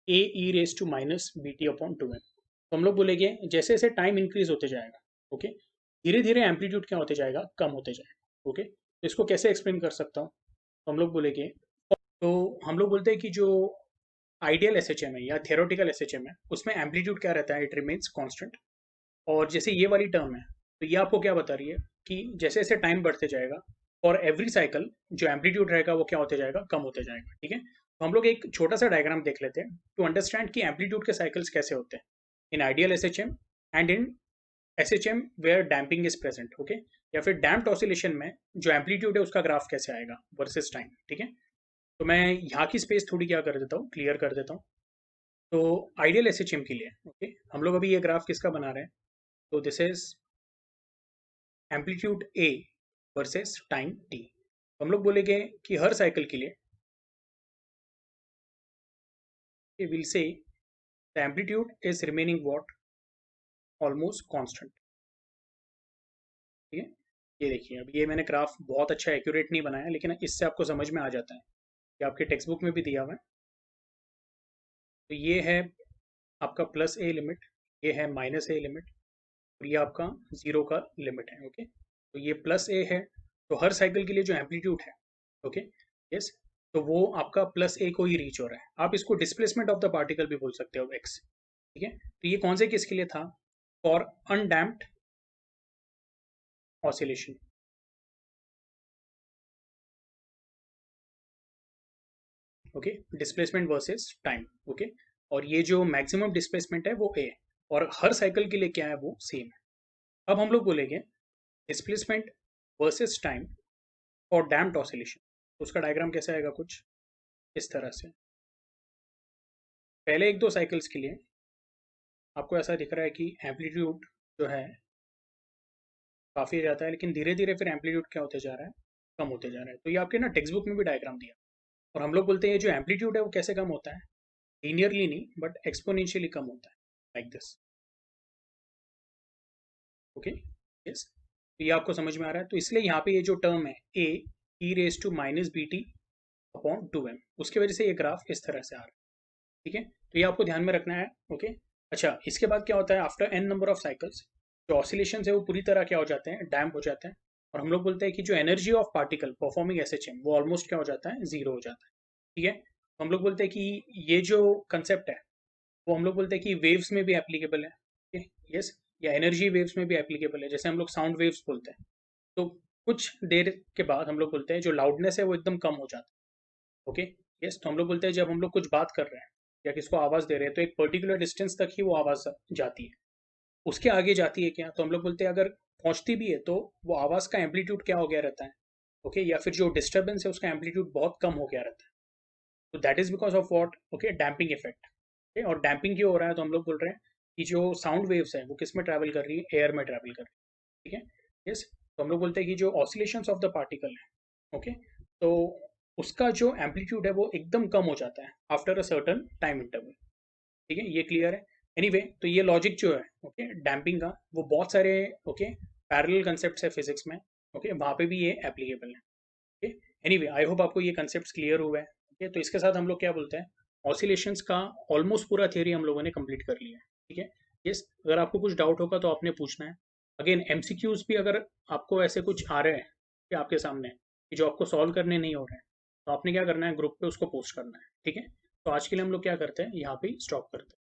A E raise to minus B T upon two M, तो हम लोग बोलेंगे जैसे जैसे टाइम इंक्रीज होते जाएगा, ओके, धीरे धीरे एम्पलीट्यूड क्या होते जाएगा, कम होते जाएगा, ओके, तो इसको कैसे एक्सप्लेन कर सकता हूँ, तो हम लोग बोलेंगे, तो हम लोग बोलते हैं कि जो आइडियल एस एच एम है या थियोरेटिकल एस एच एम है उसमें एम्पलीट्यूड क्या रहता है, इट रिमेन्स कॉन्स्टेंट। और जैसे ये वाली टर्म है, तो ये आपको क्या बता रही है कि जैसे जैसे टाइम बढ़ते जाएगा और एवरी साइकिल जो एम्पलीट्यूड रहेगा वो क्या होते जाएगा, कम होते जाएगा, ठीक है। तो हम लोग एक छोटा सा डायग्राम देख लेते हैं टू अंडरस्टैंड कि एम्पलीट्यूड के साइकिल्स कैसे होते हैं in ideal S H M and in S H M where damping is present, okay, या फिर डैम्प्ड ऑसिलेशन में जो एम्पलीट्यूड है उसका ग्राफ कैसे आएगा वर्सेस टाइम, ठीक है। तो मैं यहाँ की स्पेस थोड़ी क्या कर देता हूँ, क्लियर कर देता हूँ। तो आइडियल एस एच एम के लिए, ओके, हम लोग अभी ये ग्राफ किसका बना रहे हैं, तो this is amplitude A versus time T. हम लोग बोलेंगे कि हर साइकिल के लिए will say the amplitude is remaining what, almost constant, ठीक है। ये देखिए, अब ये मैंने ग्राफ बहुत अच्छा एक्यूरेट नहीं बनाया, लेकिन इससे आपको समझ में आ जाता है कि आपके टेक्स्ट बुक में भी दिया हुआ है। तो ये है आपका प्लस ए लिमिट, ये है माइनस ए लिमिट, और ये आपका जीरो का लिमिट है, ओके। तो ये प्लस ए है, तो हर साइकिल के लिए जो एम्पलीट्यूड है, ओके, यस, तो वो आपका प्लस ए को ही रीच हो रहा है। आप इसको डिस्प्लेसमेंट ऑफ द पार्टिकल भी बोल सकते हो, एक्स, ठीक है। तो ये कौन से केस के लिए था, for undamped oscillation, okay, displacement versus time, okay, और ये जो मैक्सिमम डिस्प्लेसमेंट है वो ए है, और हर साइकिल के लिए क्या है, वो सेम है। अब हम लोग बोलेंगे displacement versus time for damped oscillation, उसका डायग्राम कैसे आएगा, कुछ इस तरह से। पहले एक दो साइकिल्स के लिए आपको ऐसा दिख रहा है कि एम्पलीट्यूड जो है काफ़ी जाता है, लेकिन धीरे धीरे फिर एम्पलीट्यूड क्या होते जा रहा है, कम होते जा रहा है। तो ये आपके ना टेक्स्ट बुक में भी डायग्राम दिया, और हम लोग बोलते हैं ये जो एम्पलीट्यूड है वो कैसे कम होता है, लीनियरली नहीं बट एक्सपोनेंशियली कम होता है, लाइक दिस। ओके, यस, तो ये आपको समझ में आ रहा है। तो इसलिए यहाँ पे ये जो टर्म है a e raise to minus B T upon 2m, उसकी वजह से ये ग्राफ इस तरह से आ रहा है। ठीक है, तो ये आपको ध्यान में रखना है। ओके, अच्छा, इसके बाद क्या होता है, after N number of cycles जो ऑसिलेशन है वो पूरी तरह क्या हो जाते हैं, डैम्प हो जाते हैं। और हम लोग बोलते हैं कि जो energy of particle performing SHM वो ऑलमोस्ट क्या हो जाता है, जीरो हो जाता है। ठीक है, तो हम लोग बोलते हैं कि ये जो कंसेप्ट है वो हम लोग बोलते हैं कि वेव्स में भी एप्लीकेबल है। यस, या एनर्जी वेव्स में भी एप्लीकेबल है, जैसे हम लोग साउंड वेव्स बोलते हैं। तो कुछ देर के बाद हम लोग बोलते हैं जो लाउडनेस है वो एकदम कम हो जाता है। ओके, यस, तो हम लोग बोलते हैं जब हम लोग कुछ बात कर रहे हैं या किसको आवाज़ दे रहे हैं तो एक पर्टिकुलर डिस्टेंस तक ही वो आवाज़ जाती है, उसके आगे जाती है क्या, तो हम लोग बोलते हैं अगर पहुंचती भी है तो वो आवाज़ का एम्पलीट्यूड क्या हो गया रहता है। ओके, या फिर जो डिस्टर्बेंस है उसका एम्पलीट्यूड बहुत कम हो गया रहता है। तो that is because of what, okay, damping effect. Okay, और डैम्पिंग क्यों हो रहा है, तो हम लोग बोल रहे हैं कि जो साउंड वेव्स है वो किस में ट्रैवल कर रही है, एयर में ट्रैवल कर रही है। ठीक है, यस, तो हम लोग बोलते हैं कि जो ऑसिलेशंस ऑफ द पार्टिकल है, ओके, तो उसका जो एम्पलीट्यूड है वो एकदम कम हो जाता है after a certain time interval. ठीक है, ये क्लियर है। एनीवे तो ये लॉजिक जो है, ओके, डैम्पिंग का, वो बहुत सारे, ओके, पैरेलल कंसेप्ट्स है फिजिक्स में। ओके, वहाँ पे भी ये एप्लीकेबल है। ओके, एनीवे आई होप आपको ये कंसेप्ट्स क्लियर हुआ है। ओके, तो इसके साथ हम लोग क्या बोलते हैं, ऑसिलेशंस का ऑलमोस्ट पूरा थियरी हम लोगों ने कंप्लीट कर लिया है। ठीक है, यस, अगर आपको कुछ डाउट होगा तो आपने पूछना है। अगेन एमसीक्यूज भी अगर आपको ऐसे कुछ आ रहे हैं कि आपके सामने कि जो आपको सॉल्व करने नहीं हो रहे हैं, तो आपने क्या करना है, ग्रुप पे उसको पोस्ट करना है। ठीक है, तो आज के लिए हम लोग क्या करते हैं, यहाँ पे स्टॉप करते हैं।